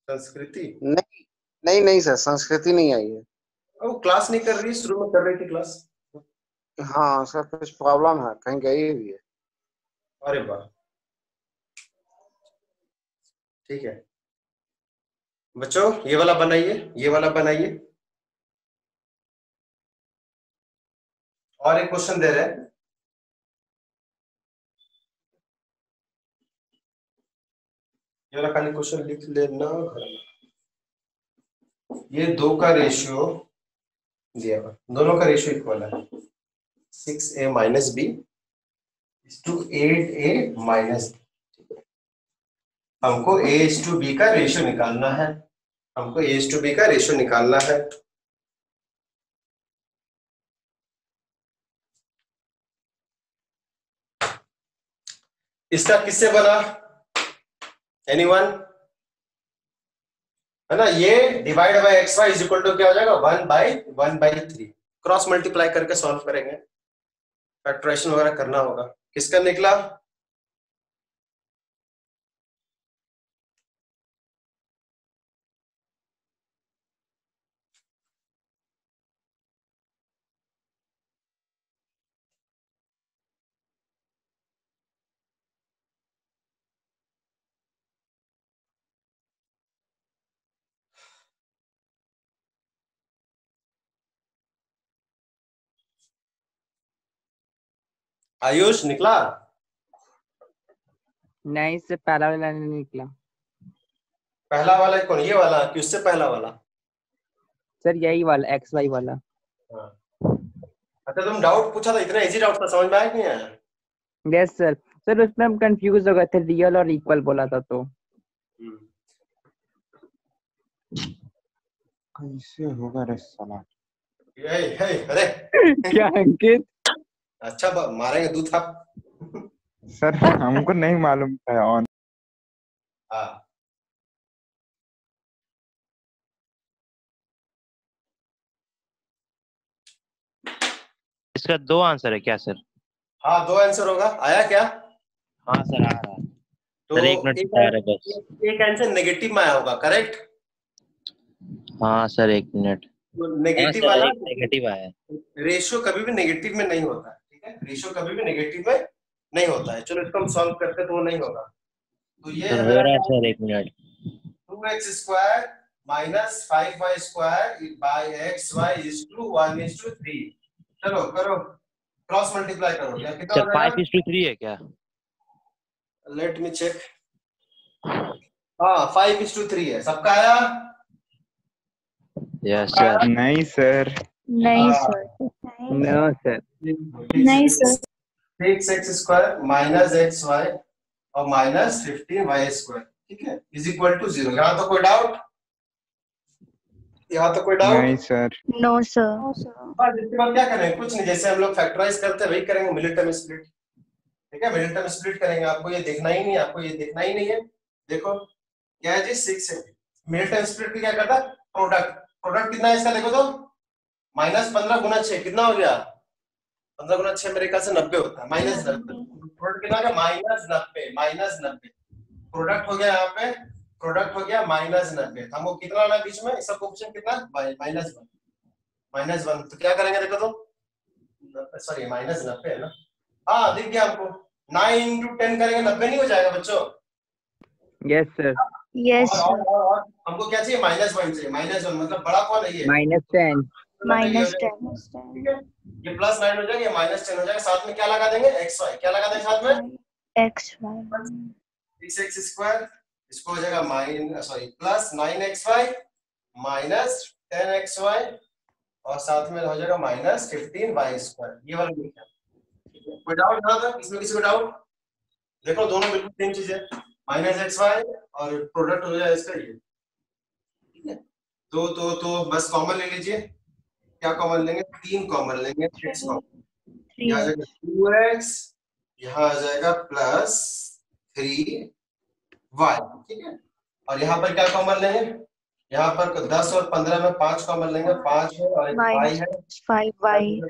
संस्कृति? नहीं नहीं नहीं सर, संस्कृति नहीं आई है। वो क्लास नहीं कर रही, शुरू में कर रही थी क्लास। हाँ सर, कुछ प्रॉब्लम है, कहीं गई हुई है। अरे वाह, ठीक है बच्चों, ये वाला बनाइए, ये वाला बनाइए। और एक क्वेश्चन दे रहे हैं, ये वाला खाली क्वेश्चन लिख लेना घर में। ये 2 का रेशियो दिया हुआ, दोनों का रेशियो इक्वल है। 6a minus B to 8a minus B. हमको a इज टू बी का रेशियो निकालना है, हमको a इज टू बी का रेशियो निकालना है। इसका किससे बना, एनीवन? है ना, ये divide by X Y is equal to क्या हो जाएगा, 1/1/3। क्रॉस मल्टीप्लाई करके सॉल्व करेंगे, फैक्टराइजेशन वगैरह करना होगा। किसका निकला? आयुष निकला? नहीं सर, पहला वाला नहीं निकला पहला वाला कौन, ये वाला कि उससे पहला वाला? सर, यही वाला एक्स वाई वाला। हाँ। अच्छा, तुम डाउट पूछा था, इतना इजी डाउट था, समझ में आया कि नहीं आया? Yes sir. सर उसमें हम कंफ्यूज हो गए थे, रियल और इक्वल बोला था तो। कैसे होगा रे साला? अरे क्या अंकित? अच्छा, मारेंगे दूध थाप। सर हमको नहीं मालूम था ऑन। हाँ, इसका 2 आंसर है क्या सर? हाँ 2 आंसर होगा। आया क्या? हाँ सर, आ रहा है। तो सर 1 मिनट आ रहा है बस। एक आंसर नेगेटिव में आया होगा, करेक्ट? हाँ सर 1 मिनट। तो हाँ नेगेटिव सर, वाला एक नेगेटिव आया है। रेशियो कभी भी नेगेटिव में नहीं होता है, ठीक है? रेशियो कभी भी नेगेटिव में नहीं होता है। चलो इसको हम सॉल्व करते तो वो नहीं होगा। तो ये सर है हो मेरा रहा है sir, 1 minute. 2x² minus 5y² by xy is to 1:3। चलो करो, क्रॉस मल्टीप्लाई करो, या कितना सर हो जाएगा? 5:3 है क्या? Let me check. हाँ 5:3 है। सबका आया? Yes sir. नहीं सर। नहीं सर। No sir. नहीं सर। 6x² माइनस xy और माइनस 15y², ठीक है, इज इक्वल टू 0। यहाँ तो कोई डाउट? यहाँ तो कोई डाउट? नहीं सर। No sir. बस इसके बाद क्या करेंगे? कुछ नहीं, जैसे हम लोग फैक्टराइज करते हैं वही करेंगे, मिडिल टर्म स्प्लिट। ठीक है, मिडिल टर्म स्प्लिट करेंगे। आपको ये देखना ही नहीं, आपको ये देखना ही नहीं है। देखो क्या है जी, 6 है। मिडिल टर्म स्प्लिट क्या करता है? प्रोडक्ट। प्रोडक्ट कितना है इसका देखो तो, -15 गुना 6 कितना हो गया? 15 गुना 6 मेरे ख्याल से 90 होता है, -90। प्रोडक्ट कितना हो गया? -90। प्रोडक्ट हो गया यहाँ पे, प्रोडक्ट हो गया -90। हमको कितना आना है बीच में? इसका कोएफिशिएंट कितना? -1। तो क्या करेंगे देखो तो, सॉरी -90 है ना? हाँ दिख गया हमको। 9 × 10 करेंगे, 90 नहीं हो जाएगा बच्चों? Yes sir. यस और, सर। और हमको क्या चाहिए? -1 चाहिए। -1 मतलब बड़ा कौन है ये? -10। -10। ठीक है, ये +9 हो जाएगा, ये -10 हो जाएगा। साथ में क्या लगा देंगे? xy। क्या लगा देंगे साथ में? X Y. 6x², इसको हो जाएगा +9xy माइनस 10xy और साथ में हो जाएगा -15y²। ये वाला लिखा है। कोई डाउट यहाँ तक? इसमें किसी को डाउट? देखो दोनों बिल्कुल सेम चीज है, -xy और प्रोडक्ट हो जाए इसका ये, ठीक है? तो बस कॉमन ले लीजिए। क्या कॉमन लेंगे? 3 कॉमन लेंगे। 6 कॉमन, यहाँ आ जाएगा 2x, यहाँ आ जाएगा +3y, ठीक है? और यहाँ पर क्या कॉमन लेंगे? यहाँ पर 10 और 15 में 5 कॉमन लेंगे। 5 है और एक y है, 5y।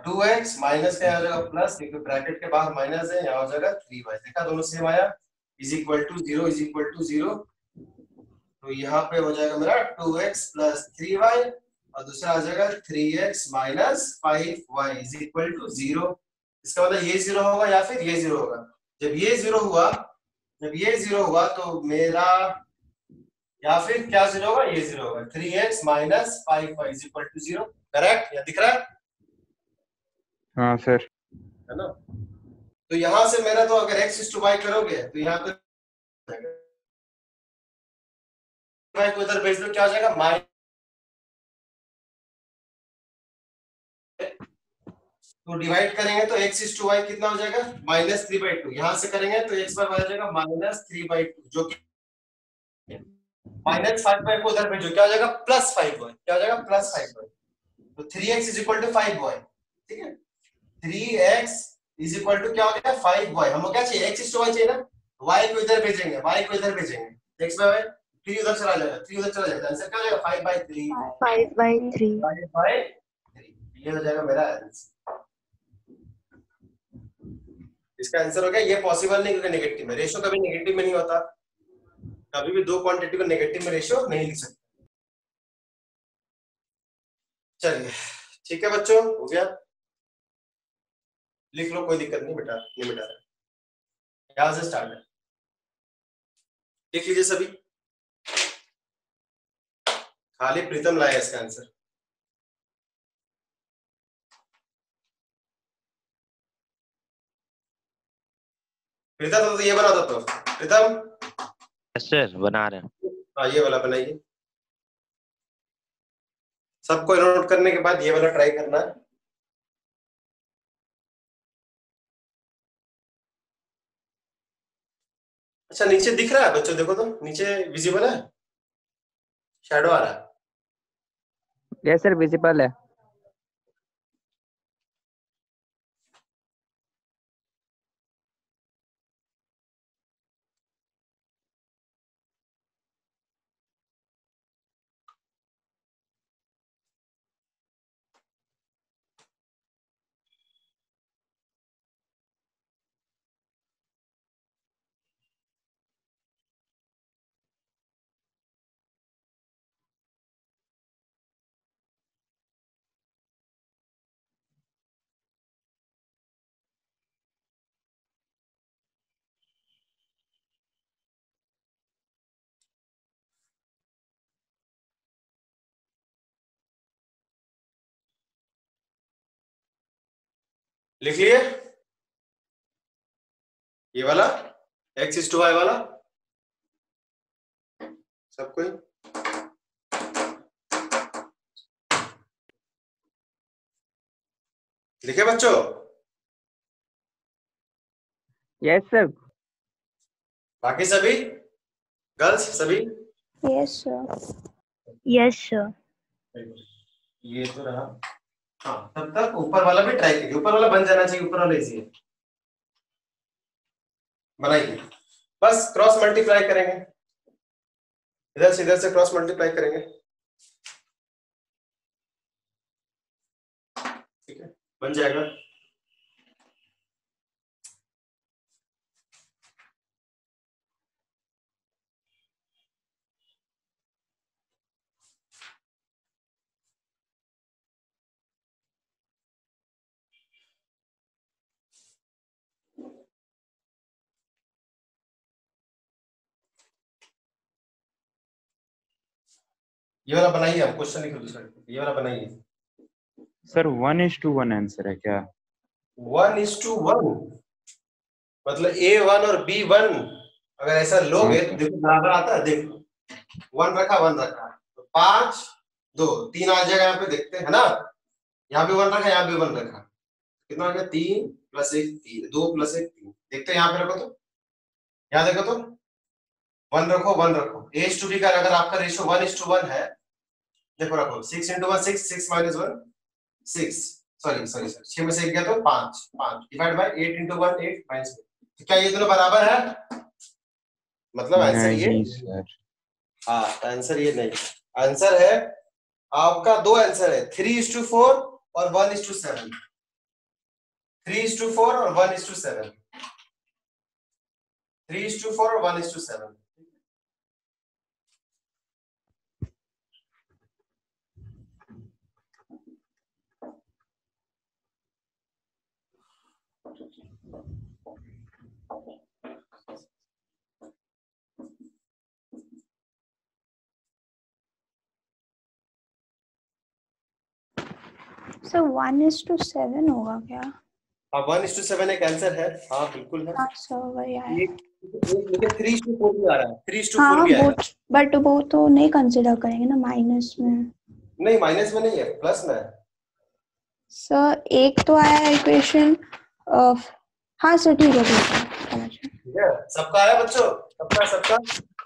2x माइनस क्या आ जाएगा प्लस, क्योंकि ब्रैकेट के बाहर माइनस है, यहाँ हो जाएगा 3y। देखा दोनों सेम आया, इज इक्वल टू 0। तो यहाँ पे हो जाएगा मेरा 2x + 3y और दूसरा आ जाएगा 3x - 5y is equal to 0। इसका मतलब ये 0 होगा या फिर ये 0 होगा। जब ये 0 हुआ तो मेरा, या फिर क्या 0 होगा? ये 0 होगा। 3x - 5y is equal to 0। Correct? या दिख रहा है? हाँ सर। है ना? तो यहाँ से मेरा, तो अगर x = y करोगे तो यहाँ पे y को इधर भेज दो, क्या हो जाएगा? तो डिवाइड करेंगे तो x/y कितना हो जाएगा -3/2। यहां से करेंगे तो x पर आ जाएगा -3/2 जो कि -5y को उधर भेजो क्या हो जाएगा +5y। क्या हो जाएगा +5y। तो 3x = 5y। ठीक है 3x = क्या हो गया 5y। हमको क्या चाहिए x/y चाहिए ना, y को इधर भेजेंगे, y को इधर भेजेंगे, x बाय 3 उधर चला जाएगा, 3 उधर चला जाएगा, आंसर क्या हो जाएगा 5/3। 5/3 5/3 ये हो जाएगा मेरा आंसर। इसका आंसर हो गया। ये पॉसिबल नहीं क्योंकि नेगेटिव में, रेशियो कभी नेगेटिव में नहीं होता, कभी भी दो क्वांटिटी को नेगेटिव में रेशियो नहीं लिख सकते। चलिए ठीक है बच्चों, हो गया, लिख लो, कोई दिक्कत नहीं बेटा, नहीं बेटा यहां से स्टार्ट है, लिख लीजिए सभी। खाली प्रीतम लाया इसका आंसर। प्रीतम तो ये बना दो, तो प्रीतम यस सर बना रहे हैं। हाँ ये वाला बनाइए, सबको नोट करने के बाद ये वाला ट्राई करना है। अच्छा नीचे दिख रहा है बच्चों, देखो तो नीचे विजिबल है, शैडो आ रहा है। यस सर विजिबल है। लिख लिए ये वाला x/y वाला सब कोई? लिखे बच्चों? Yes sir. बाकी सभी गर्ल्स सभी? Yes sir. Yes sir. ये तो रहा। हाँ तब तक ऊपर वाला भी ट्राई कीजिए, ऊपर वाला बन जाना चाहिए, ऊपर वाला इजी है, बनाइए। बस क्रॉस मल्टीप्लाई करेंगे, इधर से क्रॉस मल्टीप्लाई करेंगे, ठीक है बन जाएगा। ये वाला बनाइए, हम क्वेश्चन लिख दूसरा, ये वाला बनाइए। सर 1:1 आंसर है क्या? 1:1 मतलब A1 और B1 अगर ऐसा लोगे तो देखो बराबर आता है, देखो 1 रखा 1 रखा तो 5 2 3 आ जाएगा, यहाँ पे देखते हैं ना, यहाँ भी 1 रखा यहाँ भी 1 रखा, कितना आ गया 3 + 1 3 2 + 1 3। देखते हैं यहाँ पे रखो तो, यहाँ देखो तो 1 रखो 1 रखो, A/B का अगर आपका रेशियो 1:1 है, देखो रखो 6 × 1 6 6 - 1 6 सॉरी 6 में से 1 गया तो 5 5 डिवाइड बाय 8 × 1 8 - 1। तो क्या ये दोनों बराबर है? मतलब आंसर ये नहीं सर। हाँ आंसर ये नहीं, आंसर है आपका दो आंसर है 3:4 और 1:7। 3:4 और 1:7, 3:4 और 1:7। सर 1:7 होगा क्या? हाँ 1:7 एक आंसर है, हाँ बिल्कुल है। हाँ सर वही आया। ये 3:4 भी आ रहा है, 3:4 हाँ भी आया है। बट वो तो नहीं कंसिडर करेंगे ना माइनस में। नहीं माइनस में नहीं है, प्लस में है। सर एक तो आया इक्वेशन। हाँ सर ठीक है ठीक है, समझ गया। ठीक है, सबका आया बच्चों? सबका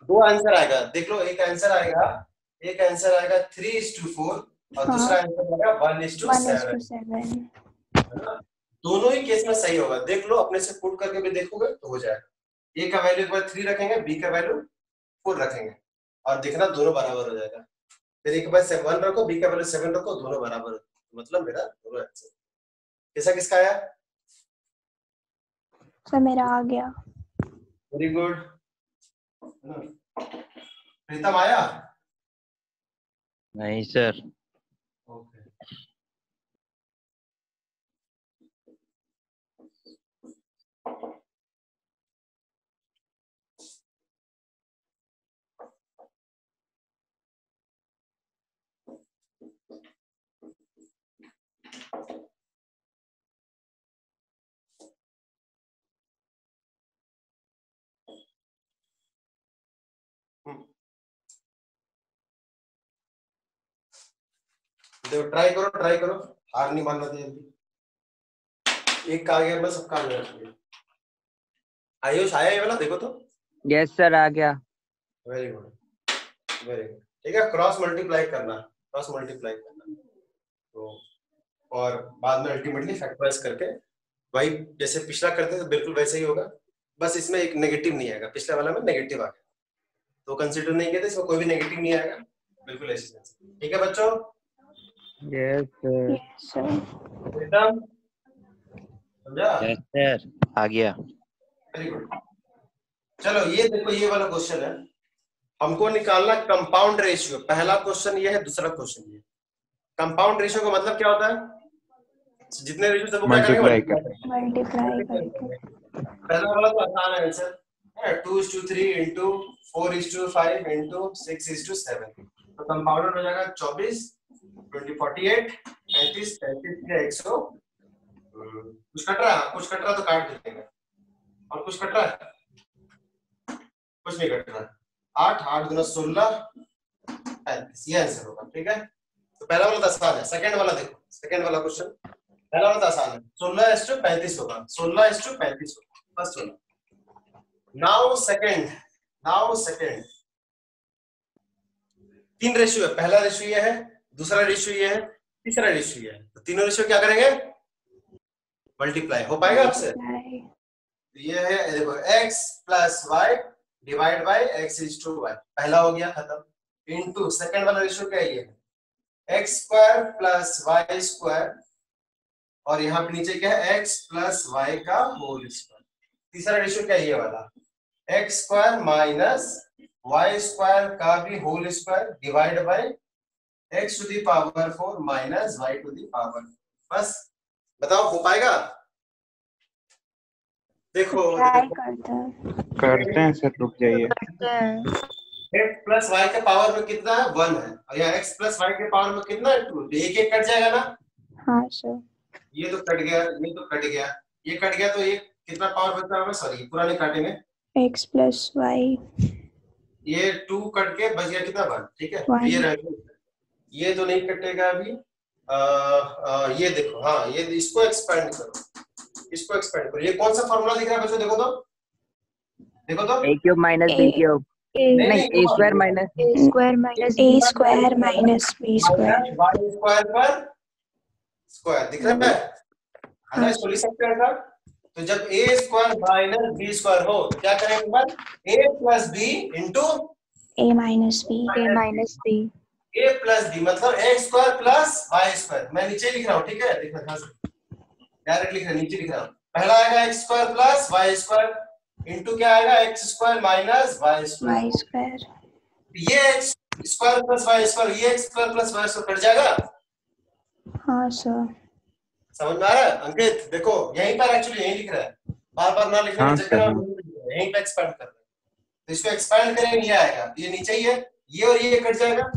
दो आंसर आएगा, देख लो। एक आंसर आएगा 3:4 और हाँ। दूसरा आंसर आएगा 1:7, 1:7। है ना? दोनों ही केस में सही होगा, देख लो, अपने से पुट करके भी देखोगे तो हो जाएगा। ए का वैल्यू एक बार 3 रखेंगे, बी का वैल्यू 4 रखेंगे और देखना दोनों बराबर हो जाएगा। फिर एक बार 1 रखो, बी का वैल्यू 7 रखो, दोनों बराबर, मतलब मेरा दोनों आंसर। कैसा किसका आया? सर मेरा आ गया। Very good. प्रीतम आया? नहीं सर। ओके। देखो, ट्राई करो, हार नहीं मानना चाहिए। एक का आ गया, मैं सबका आ गया। आयुष आया ये वाला, देखो तो। यस सर आ गया। Very good, very good. ठीक है, क्रॉस मल्टीप्लाई करना तो, और बाद में अल्टीमेटली फैक्टराइज करके वही जैसे पिछला करते थे बिल्कुल वैसे ही होगा, बस इसमें एक नेगेटिव नहीं आएगा। पिछले वाला में नेगेटिव आ गया तो कंसीडर नहीं किया था, इसमें कोई भी नेगेटिव नहीं आएगा, बिल्कुल ऐसे। ठीक है बच्चों? Yes sir. Yes sir. एकदम समझा? यस सर आ गया। Very good. चलो ये देखो, ये वाला क्वेश्चन है, हमको निकालना कंपाउंड रेशियो। पहला क्वेश्चन ये है, दूसरा क्वेश्चन ये। कंपाउंड रेशियो का मतलब क्या होता है? जितने रेशियो सब मल्टीप्लाई मल्टीप्लाई करके। पहला वाला तो आसान है आंसर, 2:3 into 4:5 into 6:7। तो कंपाउंड हो जाएगा 24, 20, 48, 35, 35 या 100। कुछ कट रहा तो काट देंगे। और कुछ कट रहा है? कुछ नहीं कट रहा। 8 गुना 16, 35, ये आंसर होगा। ठीक है, तो पहला वाला तो आसान है। सेकंड वाला देखो, सेकंड वाला क्वेश्चन, पहला वाला तो आसान है, 16:35 होगा, 16:35 होगा, फर्स्ट वाला। नाउ सेकंड 3 रेशियो है, पहला रेशियो ये है, दूसरा रेशियो ये है, तीसरा रेशियो ये है। तो तीनों रेशियो क्या करेंगे? मल्टीप्लाई। हो पाएगा आपसे? ये है, देखो, x + y divide by x/y, पहला हो गया खत्म। इनटू सेकंड वाला रेशियो क्या है? ये x² + y², और यहाँ पे नीचे क्या है? x + y का होल स्क्वायर। तीसरा रेशियो क्या है? ये वाला x² - y² का भी whole square divide by x⁴ - y⁴। बस बताओ, हो पाएगा? देखो ट्राई करते हैं सर, रुक जाइए। x + y के पावर में कितना है? 1 है, और यहाँ x + y के पावर में कितना है? 2। तो एक कट जाएगा ना? हाँ सर। ये तो कट गया, ये तो कट गया, ये कट गया, तो ये कितना पावर बचा होगा? सॉरी, पूरा नहीं काटेंगे। x + y, ये 2 कट के बच गया कितना? 1। ठीक है, 1। ये रह गया, ये तो नहीं कटेगा अभी। ये देखो, हाँ, ये इसको एक्सपेंड करो, ये कौन सा फॉर्मूला दिख रहा है बच्चों? देखो तो a³ - b³ नहीं, a² - a² - y² पर स्क्वायर दिख रहा है ना? इसको लिख सकते हैं ऐसा। तो जब a² - b² हो तो क्या करेंगे? एक बार a + b into a - b, a + b मतलब x² + y²। मैं नीचे लिख रहा हूँ, ठीक है? देखो ध्यान से, डायरेक्ट लिख रहा हूँ, नीचे लिख रहा हूँ। पहला आएगा x² + y² इनटू क्या आएगा? x² - y²। ये x² + y², ये x² + y² कट जाएगा। हाँ सर। समझ में आ रहा है अंकित? देखो यहीं पर एक्चुअली यहीं लिख रहा है, बार-बार ना लिखने के चक्कर में यहीं पे एक्सपेंड कर रहे हैं। तो इसको एक्सपेंड करेंगे, ये आएगा, ये नीचे ही है, ये और ये कट जाएगा।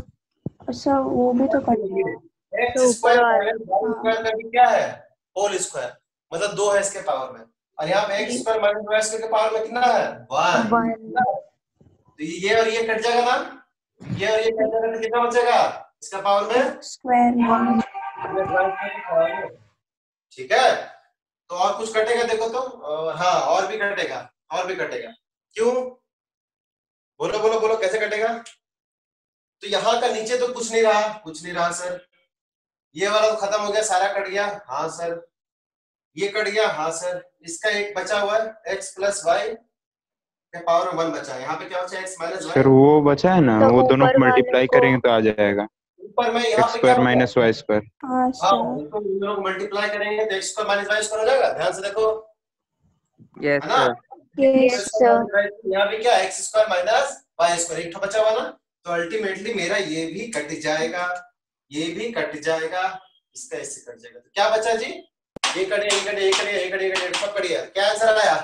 सर वो भी तो कट जाएगा। x² - y² का भी क्या है? होल स्क्वायर, मतलब 2 है इसके पावर में, और यहाँ पे x² - y² के पावर में कितना है? 1। तो ये और ये कट जाएगा ना, ये और ये कट जाएगा, तो कितना बचेगा इसका पावर में? x² - 1। ठीक है, तो और कुछ कटेगा देखो तो, हाँ और भी कटेगा, और भी कटेगा। क्यों? बोलो बोलो बोलो, कैसे कटेगा? तो यहाँ का नीचे तो कुछ नहीं रहा, कुछ नहीं रहा सर। ये वाला तो खत्म हो गया, सारा कट गया। हाँ सर। ये कट गया। हाँ सर। इसका एक बचा हुआ है, x प्लस वाई के पावर में 1 बचा है। यहाँ पे क्या बचा है? x minus sir Y. वो बचा है ना, तो वो दोनों ऊपर को वाले मल्टीप्लाई को करेंगे तो आ जाएगा ऊपर में यहाँ एक्स पे क्या स्क्वायर बचा? Minus Y square. हाँ हाँ, सर। इसको इन दोनों को मल्टीप्लाई करेंगे तो x square minus Y square हो जाएगा। ध्यान से देखो, यस है ना? सर। Yes sir. यहाँ पे क्या, x square minus Y square, एक तो बचा हुआ ना, तो अल्टीमेटली मेरा ये भी कट जाएगा, ये भी कट जाएगा, इसका इससे कट जाएगा। तो क्या बचा जी? ये कट गया, ये कट गया, ये कट गया, ये कट गया, ये कट गया, सब कट गया। क्या आंसर आया?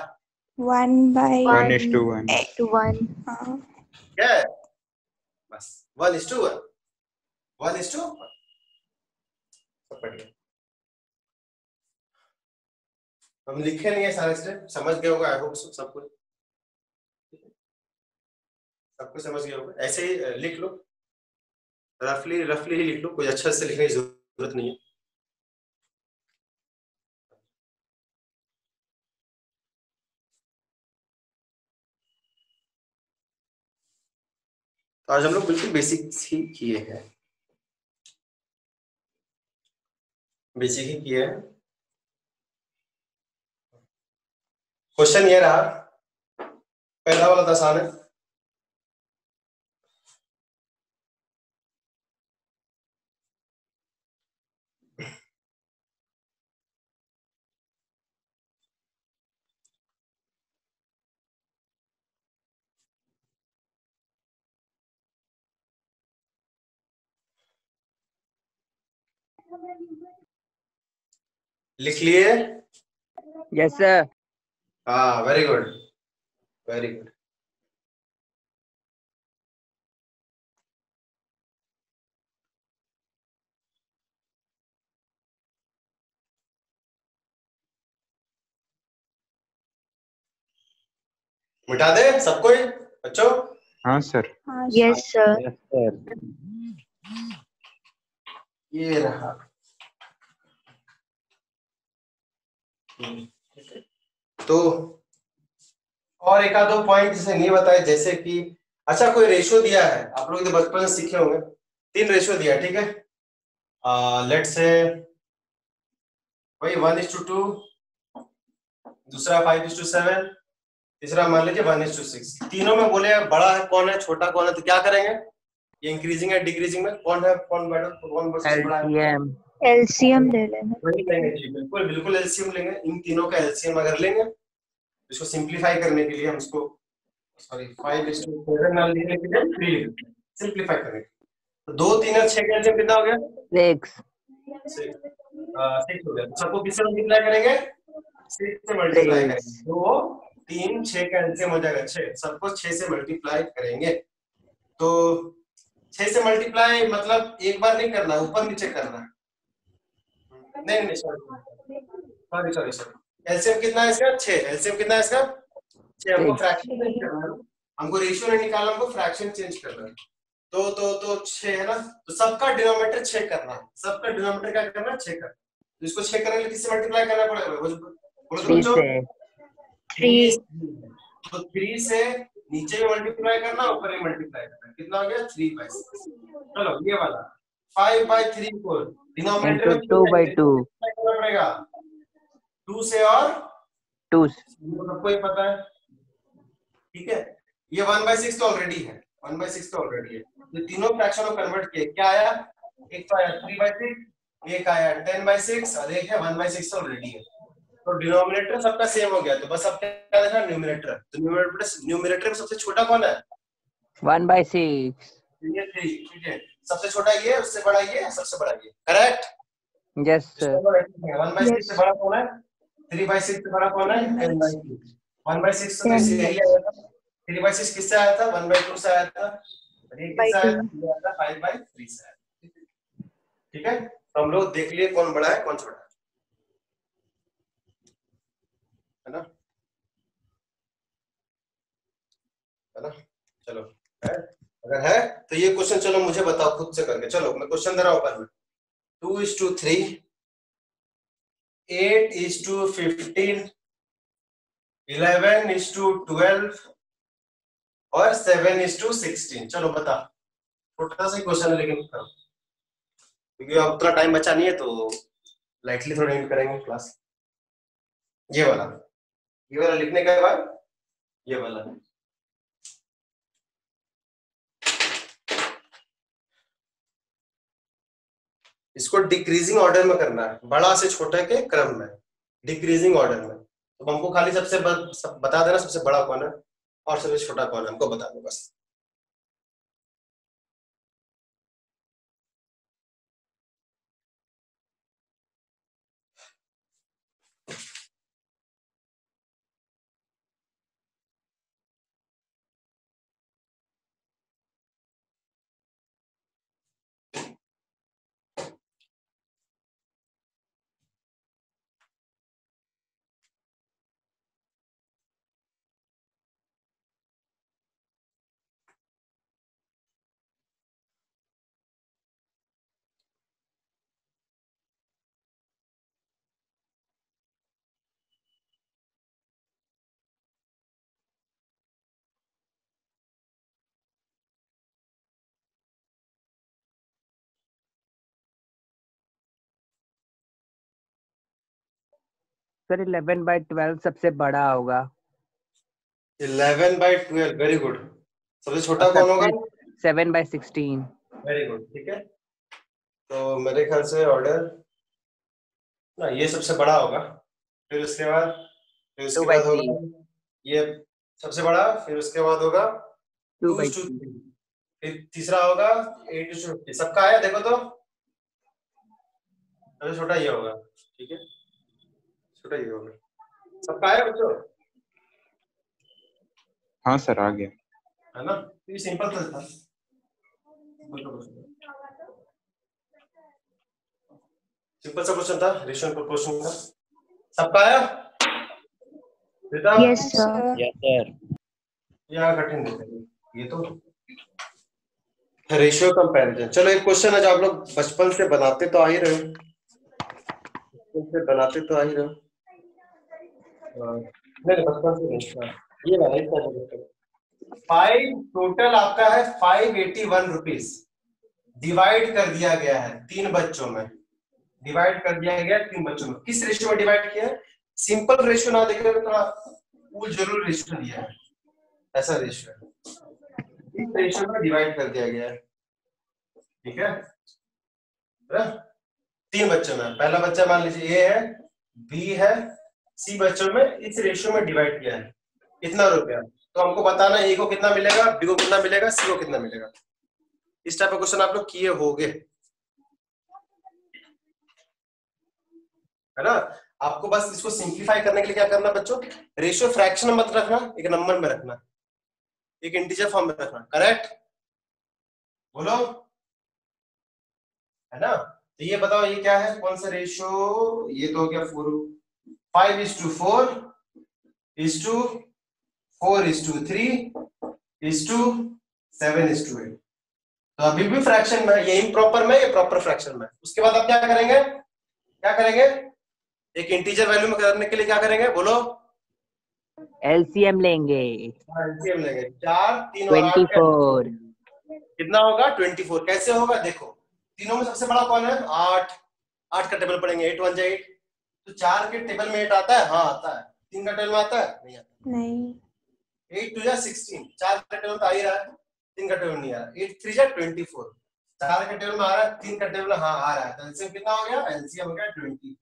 1/1। 1:1। हाँ क्या है? बस 1:1, 1:1 सब कट गया। हम लिखे नहीं है सारे स्टेप, समझ गए होगा। आई होप सब कुछ समझ गए होगा। ऐसे ही लिख लो, रफली रफली ही लिख लो, कोई अच्छा से लिखने की जरूरत नहीं है। तो आज हम लोग बिल्कुल बेसिक्स ही किए हैं, बेसिक ही किए हैं। क्वेश्चन ये रहा, पहला वाला तो आसान है। लिख लिए? Yes sir. हाँ, वेरी गुड, वेरी गुड। मिटा दे सबको बच्चों? हाँ सर। हाँ यस सर। Yes sir. ये रहा। तो और एक आधो पॉइंट जिसे नहीं बताए, जैसे कि अच्छा कोई रेशियो दिया है, आप लोग तो बचपन से सीखे होंगे, 3 रेशियो दिया, ठीक है। लेट्स से वही 1:2, दूसरा 5:7, तीसरा मान लीजिए 1:6। तीनों में बोले बड़ा है कौन है, छोटा कौन है, तो क्या करेंगे? ये इंक्रीजिंग है डिक्रीजिंग में कौन है, कौन बड़ा, कौन वर्सेस बड़ा है? एलसीएम। एलसीएम ले लेंगे। वही लेंगे जी, बिल्कुल बिल्कुल एलसीएम लेंगे। इन तीनों का एलसीएम अगर लेंगे, इसको सिंपलीफाई करने के लिए हम इसको, सॉरी 5:7 मान लीजिए, लेकिन 3 सिंपलीफाई करेंगे तो 2, 3 और 6 का एलसीएम कितना हो गया? 6। 6 हो गया। तो सबको किससे मल्टीप्लाई करेंगे? 6 से मल्टीप्लाई करेंगे। 2, 3, 6 का एलसीएम हो जाएगा 6, सबको 6 से मल्टीप्लाई करेंगे। तो 6 से मल्टीप्लाई मतलब एक बार नहीं करना, ऊपर नीचे करना। नहीं सॉरी, एलसीएम कितना है इसका? 6। एलसीएम कितना है इसका? 6। हमको फ्रैक्शन चेंज करना है, हमको रेशियो नहीं निकालना, हमको फ्रैक्शन चेंज करना है। तो 6 है ना, तो सबका डिनोमिनेटर 6 करना है, सबका डिनोमिनेटर क्या करना है? 6 करना। तो इसको 6 करने के लिए किससे मल्टीप्लाई करना पड़ेगा? बोलो तो बच्चों। 3। तो 3 से नीचे भी मल्टीप्लाई करना, ऊपर भी मल्टीप्लाई करना। कितना हो गया? 3/6। चलो ये वाला 5/3 को डिनोमिनेटर में 2/2 करना पड़ेगा 2 से और 2। सबको ही पता है, ठीक है। ये 1/6 तो ऑलरेडी है, 1/6 तो ऑलरेडी है। ये तीनों फ्रैक्शन को कन्वर्ट किए, क्या आया? एक तो आया 3/6, एक आया 10/6 और एक है 1/6 ऑलरेडी है। तो डिनोमिनेटर सबका सेम हो गया, तो बस अब क्या देखना? न्यूमरेटर। तो न्यूमरेटर में सबसे छोटा कौन है? 1/6। ये 3, ठीक है। सबसे छोटा ये, उससे बड़ा ये, सबसे बड़ा ये, करेक्ट? Yes sir. 1/6 से बड़ा कौन है? 3/6 से बड़ा कौन है? 10/6। 1/6 तो इससे यही आया था। 3/6 किससे आया था? 1/2 से आया था। ये किससे आया था? 5/3 से आया था। ठीक है, तो हम लोग देख लिए कौन बड़ा है कौन छोटा है ना, है ना। चलो है, अगर है तो ये क्वेश्चन चलो मुझे बताओ खुद से करके। चलो मैं क्वेश्चन दे रहा हूं ऊपर में, 2:3, 8:15, 11:12 और 7:16। चलो बता, छोटा सा क्वेश्चन है लेकिन करो, क्योंकि अब उतना टाइम बचा नहीं है तो लाइटली थोड़ा एंड करेंगे क्लास। ये वाला लिखने के बाद ये वाला इसको डिक्रीजिंग ऑर्डर में करना है, बड़ा से छोटे के क्रम में, डिक्रीजिंग ऑर्डर में। तो हमको खाली बता देना सबसे बड़ा कौन है और सबसे छोटा कौन है, हमको बता दो बस। सर 11/12 सबसे बड़ा होगा। 11/12, वेरी गुड। सबसे छोटा कौन होगा? 7/16। वेरी गुड, ठीक है। तो मेरे ख्याल से ऑर्डर ना ये सबसे बड़ा होगा, फिर उसके बाद होगा ये सबसे बड़ा, फिर उसके बाद होगा 2:3, फिर तीसरा होगा 8:50। सबका आया देखो तो, सबसे छोटा ये होगा, ठीक है, छोटा ये होगा। सबका आया बच्चों? हाँ सर आ गया, है ना? ये सिंपल था। सिंपल सा क्वेश्चन था, रेशियो एंड प्रोपोर्शन का। सबका आया बेटा? Yes sir. Yes sir. यहाँ कठिन नहीं, ये तो रेशियो कंपैरिजन। चलो एक क्वेश्चन है जो आप लोग बचपन से बनाते तो आ ही रहे हो, नहीं बचपन से नहीं, ये वाला 5 टोटल आपका है 581 रुपीज। डिवाइड कर दिया गया है 3 बच्चों में, डिवाइड कर दिया गया 3 बच्चों में। किस रेशियो में डिवाइड किया है? सिंपल रेशियो ना देकर थोड़ा फुल जरूर रेशियो दिया है, ऐसा रेशियो है, इस रेशियो में डिवाइड कर दिया गया है, ठीक है। 3 बच्चों में, पहला बच्चा मान लीजिए ए है, बी है, सी बच्चों में इस रेशियो में डिवाइड किया है, कितना रुपया। तो हमको बताना ए को कितना मिलेगा, बी को कितना मिलेगा, सी को कितना मिलेगा। इस टाइप का क्वेश्चन आप लोग किए होंगे, है ना। आपको बस इसको सिंप्लीफाई करने के लिए क्या करना बच्चों, रेशियो फ्रैक्शन में मत रखना, एक नंबर में रखना, एक इंटीजर फॉर्म में रखना, करेक्ट? बोलो, है ना। तो ये बताओ ये क्या है, कौन सा रेशियो? ये तो हो गया 5:4 4:3 7:8। तो अभी भी फ्रैक्शन में, ये इम्प्रॉपर में, ये प्रॉपर फ्रैक्शन में। उसके बाद आप क्या करेंगे, एक इंटीजर वैल्यू में करने के लिए क्या करेंगे, बोलो? एलसीएम लेंगे। एलसीएम लेंगे। 4, 3 और 24 कितना होगा? 24। कैसे होगा देखो, तीनों में सबसे बड़ा कौन है? 8 का टेबल पढ़ेंगे, 8 1 8। तो 4 के टेबल में 8 आता है? हाँ आता है। 3 का टेबल में आता है? नहीं आता। नहीं। 8 2 16, 4 का टेबल तो आ ही रहा है, 3 का टेबल नहीं आ रहा। 8 3 24, 4 का टेबल में आ रहा है, 3 का टेबल हाँ आ रहा है। तो एलसीएम कितना हो गया? एलसीएम हो गया 20।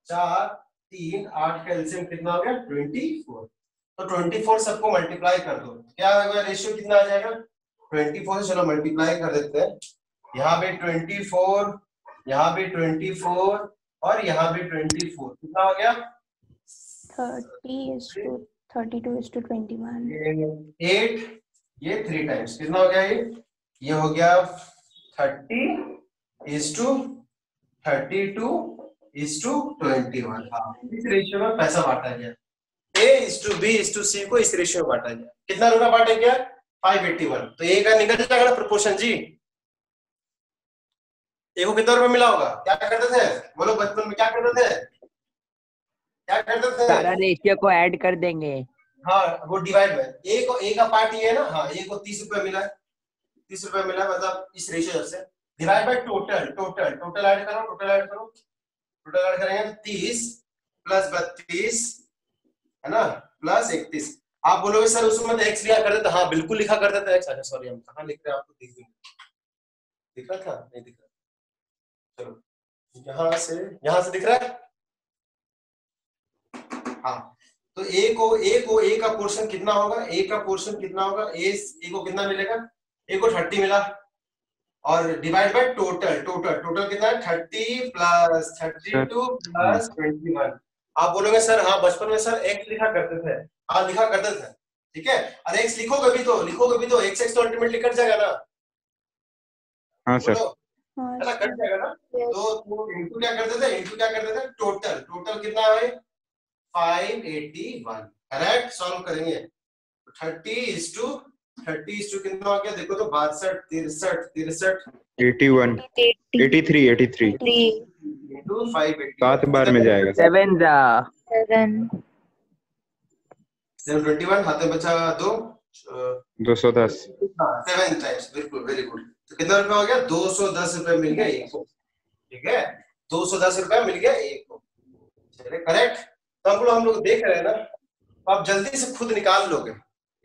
4 3 8 का एलसीएम कितना हो गया? 24। तो 24 सबको मल्टीप्लाई कर दो, क्या होगा रेशियो, कितना आ जाएगा? 24 से चलो मल्टीप्लाई कर देते हैं, यहाँ पे 24, यहाँ पे 24 और यहाँ पे 24, कितना हो गया? 30:32:21। 8, ये 3 टाइम्स, कितना हो गया? ये हो गया 30:32:21। हाँ, इस रेशियो में पैसा बांटा गया, A:B:C को इस रेशियो में बांटा गया। कितना रुपया बांटा गया? 581। तो ए का निकल जाएगा ना प्रोपोर्शन जी, ए को कितना रुपए मिला होगा? क्या करते थे बोलो, बचपन में क्या करते थे? क्या करते थे? सारा रेशियो को ऐड कर देंगे। हाँ, वो डिवाइड में ए का पार्ट ये है ना, हाँ, ए को 30 रुपए मिला है, 30 रुपए मिला, मतलब इस रेशियो से divide by total, total add करो, टोटल ऐड करेंगे तो 30 प्लस 32 है ना, प्लस 31। आप बोलोगे सर उसमें तो एक्स लिखा करते थे, हाँ बिल्कुल लिखा करते थे एक्स। अच्छा सॉरी, हम कहाँ लिख रहे हैं, आपको दिख रहा था? नहीं दिख रहा। चलो यहाँ से दिख रहा है। हाँ, तो ए का पोर्शन कितना होगा? ए का पोर्शन कितना होगा? ए को कितना मिलेगा? ए को 30 मिला, और डिवाइड बाय टोटल कितना है? 30 प्लस 32 प्लस 21। आप बोलोगे सर हाँ बचपन में सर एक्स लिखा करते थे, हाँ लिखा करते थे, ठीक है। और एक्स लिखोगे भी तो एक्स तो अल्टीमेटली कट जाएगा ना। हाँ सर, है ना, कट जाएगा ना। तो इनटू क्या करते थे? टोटल कितना है? 581। करेक्ट, सॉल्व करेंगे। 30 कितना हो गया देखो तो, 62 63 81 83 इनटू 580, 7 बार में जाएगा। 7 721, हाथ में बचा 2, 210। 7 टाइम्स, बिल्कुल, वेरी गुड। तो कितना रुपया हो गया? 210 रुपए मिल गया एक को, ठीक है, 210 रुपया मिल गया एक को। चलिए करेक्ट। तो हम लोग देख रहे हैं ना, तो आप जल्दी से खुद निकाल लोगे।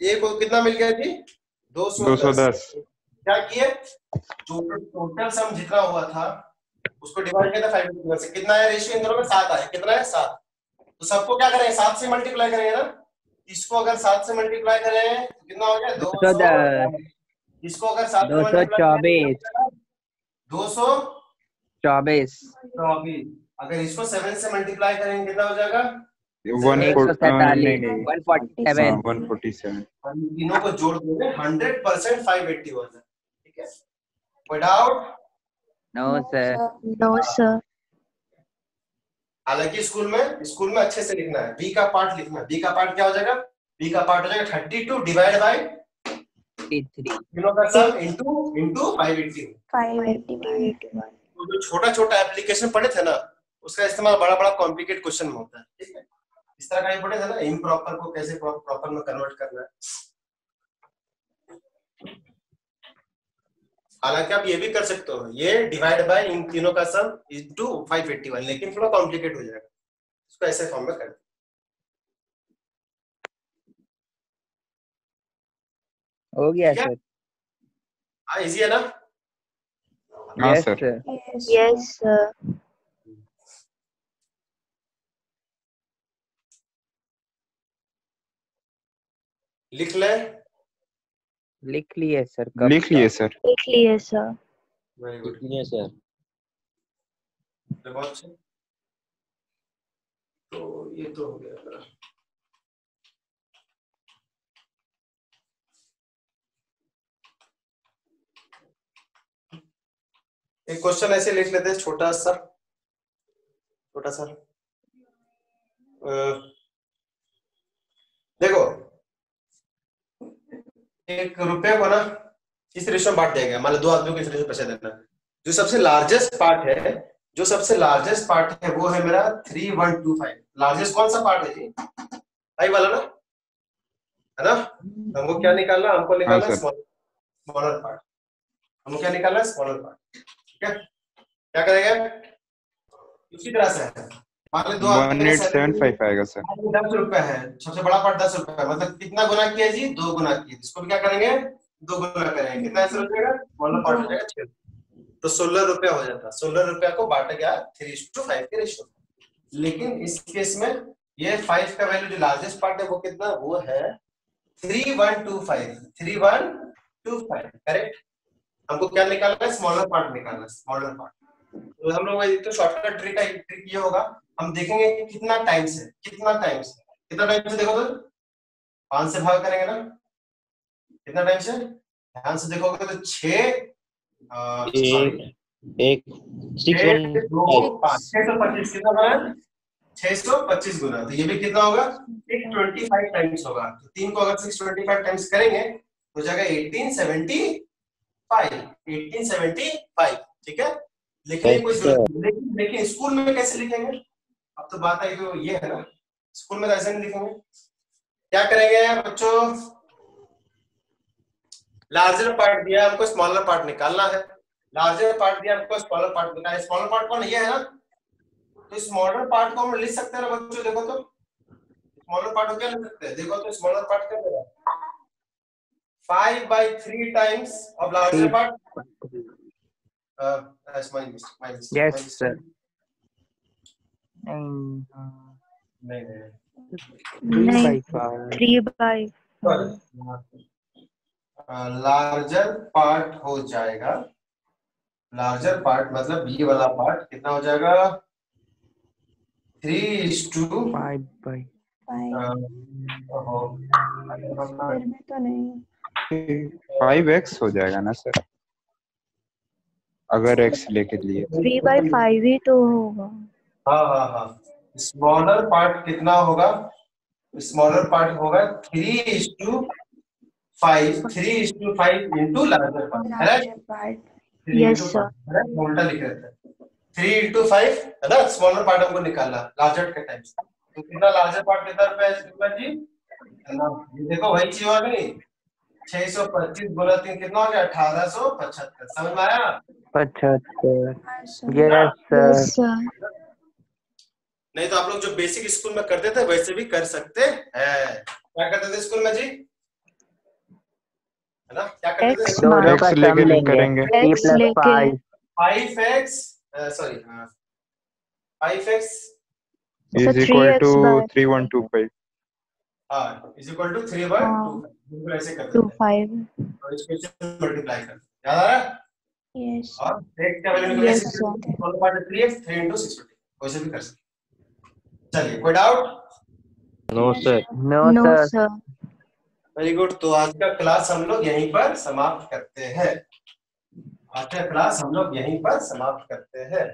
ए को कितना मिल गया जी? 210। क्या किए? टोटल सम जितना हुआ था उसको डिवाइड किया था 581 से। कितना है रेशियो इन दोनों में? 7 आया। कितना है? 7। तो सबको क्या करेंगे? 7 से मल्टीप्लाई करेंगे ना। इसको अगर 7 से मल्टीप्लाई करें तो कितना हो गया? 210। इसको अगर 7 से मल्टीप्लाई 224। अगर इसको 7 से मल्टीप्लाई करेंगे कितना हो जाएगा? 147। तीनों को जोड़ देंगे 100% 581 है, ठीक है। कोई डाउट? No sir. हालांकि स्कूल में अच्छे से लिखना है। बी का पार्ट लिखना है। बी का पार्ट क्या हो जाएगा? बी का पार्ट हो जाएगा 32 डिवाइड बाय 83 तीनों का सम इनटू 581। तो जो छोटा एप्लीकेशन पढ़े थे ना, उसका इस्तेमाल बड़ा कॉम्प्लिकेट क्वेश्चन में होता है, ठीक है। इस तरह का ही पढ़े थे ना, इम्प्रॉपर को कैसे प्रॉपर में कन्वर्ट करना है। हालांकि आप ये भी कर सकते हो, ये डिवाइड बाय इन तीनों का सम इनटू 581, लेकिन थोड़ा कॉम्प्लिकेट हो जाएगा। इसको ऐसे फॉर्म में कर हो गया सर। हाँ, इजी है ना? हाँ सर। Yes sir. लिख लिए सर। लिख लिए सर। Very good sir. बहुत अच्छा। तो ये तो हो गया मेरा। एक क्वेश्चन ऐसे लिख लेते हैं छोटा सा। देखो, एक रुपये को ना इस रेशियो में बांट दिया गया। मान लो 2 आदमियों को इस रेशियो में पैसे देना। जो सबसे लार्जेस्ट पार्ट है वो है मेरा 3125। लार्जेस्ट कौन सा पार्ट है जी? आई वाला ना, है ना। हमको क्या निकालना? हमको निकालना स्मॉलर पार्ट। हमको क्या निकालना? स्मॉलर पार्ट, ठीक है। क्या करेंगे? उसी तरह से मान लो 1875 आएगा सर। 10 रुपए है, सबसे बड़ा पार्ट 10 रुपए है, मतलब कितना गुना किया जी? 2 गुना किया। इसको भी क्या करेंगे? 2 गुना करेंगे। कितना आंसर हो जाएगा? स्मॉलर पार्ट हो जाएगा 6। तो 16 रुपया हो जाता। 16 रुपया को बांटा गया 3:5 के रेशियो। लेकिन इस केस में ये 5 का वैल्यू जो लार्जेस्ट पार्ट है वो कितना? वो है 3125। करेक्ट। हमको क्या निकालना है? स्मॉलर पार्ट निकालना है, स्मॉलर पार्ट। तो हम लोग तो शॉर्टकट ट्रिक ये होगा, हम देखेंगे कि कितना टाइम से देखो तो 5 से भाग करेंगे ना। कितना टाइम से? ध्यान से देखोगे तो 6 625 कितना बना? 625 गुना। तो ये भी कितना होगा? 625 टाइम्स होगा। तो 3 को अगर 625 टाइम्स करेंगे तो जाएगा 1875, ठीक है। लिखने की कोई जरूरत नहीं, लेकिन स्कूल में कैसे लिखेंगे? अब तो बात आई तो ये है ना, स्कूल में तो ऐसे नहीं लिखेंगे। क्या करेंगे बच्चों? लार्जर पार्ट दिया हमको, स्मॉलर पार्ट निकालना है। लार्जर पार्ट दिया हमको, स्मॉलर पार्ट निकालना है। स्मॉलर पार्ट कौन? ये है ना, तो स्मॉलर पार्ट को हम लिख सकते हैं ना बच्चों। देखो तो स्मॉलर पार्ट को क्या लिख सकते हैं? देखो तो स्मॉलर पार्ट क्या होगा? 5/3 times of larger part. Yes sir. नहीं नहीं 3/5 लार्जर पार्ट हो जाएगा। लार्जर पार्ट मतलब ये वाला पार्ट कितना हो जाएगा? 3:5 फिर में तो नहीं, 5x हो जाएगा ना सर, अगर x लेके लिए 3/5 ही तो होगा। हाँ। स्मॉलर पार्ट कितना होगा? स्मॉलर पार्ट होगा 3:5 इंटू लार्जर पार्ट, है ना? Larger part. Yes sir. उल्टा लिख रहे थे। 3:5 है ना, स्मॉलर पार्ट हमको निकालना लार्जर के टाइम्स। तो कितना लार्जर पार्ट कितना रुपए है जी? है ना, ये देखो वही चीज होगा नहीं, 625 गुना 3 कितना हो गया? 1875। समझ में आया? 75। Yes sir. नहीं तो आप लोग जो बेसिक स्कूल में करते थे वैसे भी कर सकते हैं। क्या करते थे स्कूल में जी? है ना, क्या करते थे? दोनों का x सम लेके लेंगे। करेंगे। 5x sorry 5x is equal to 3125। हाँ इज इक्वल टू 3/2 बिल्कुल ऐसे करते हैं और इसको से मल्टीप्लाई करते हैं। याद आ रहा है? यस और x का वैल्यू निकले 6 स्मॉल पार्ट 3x 3 into 650 वैसे भी कर सकते हैं। चलिए कोई doubt? No sir. No sir. Very good. तो आज का क्लास हम लोग यहीं पर समाप्त करते हैं। आज का क्लास हम लोग यहीं पर समाप्त करते हैं।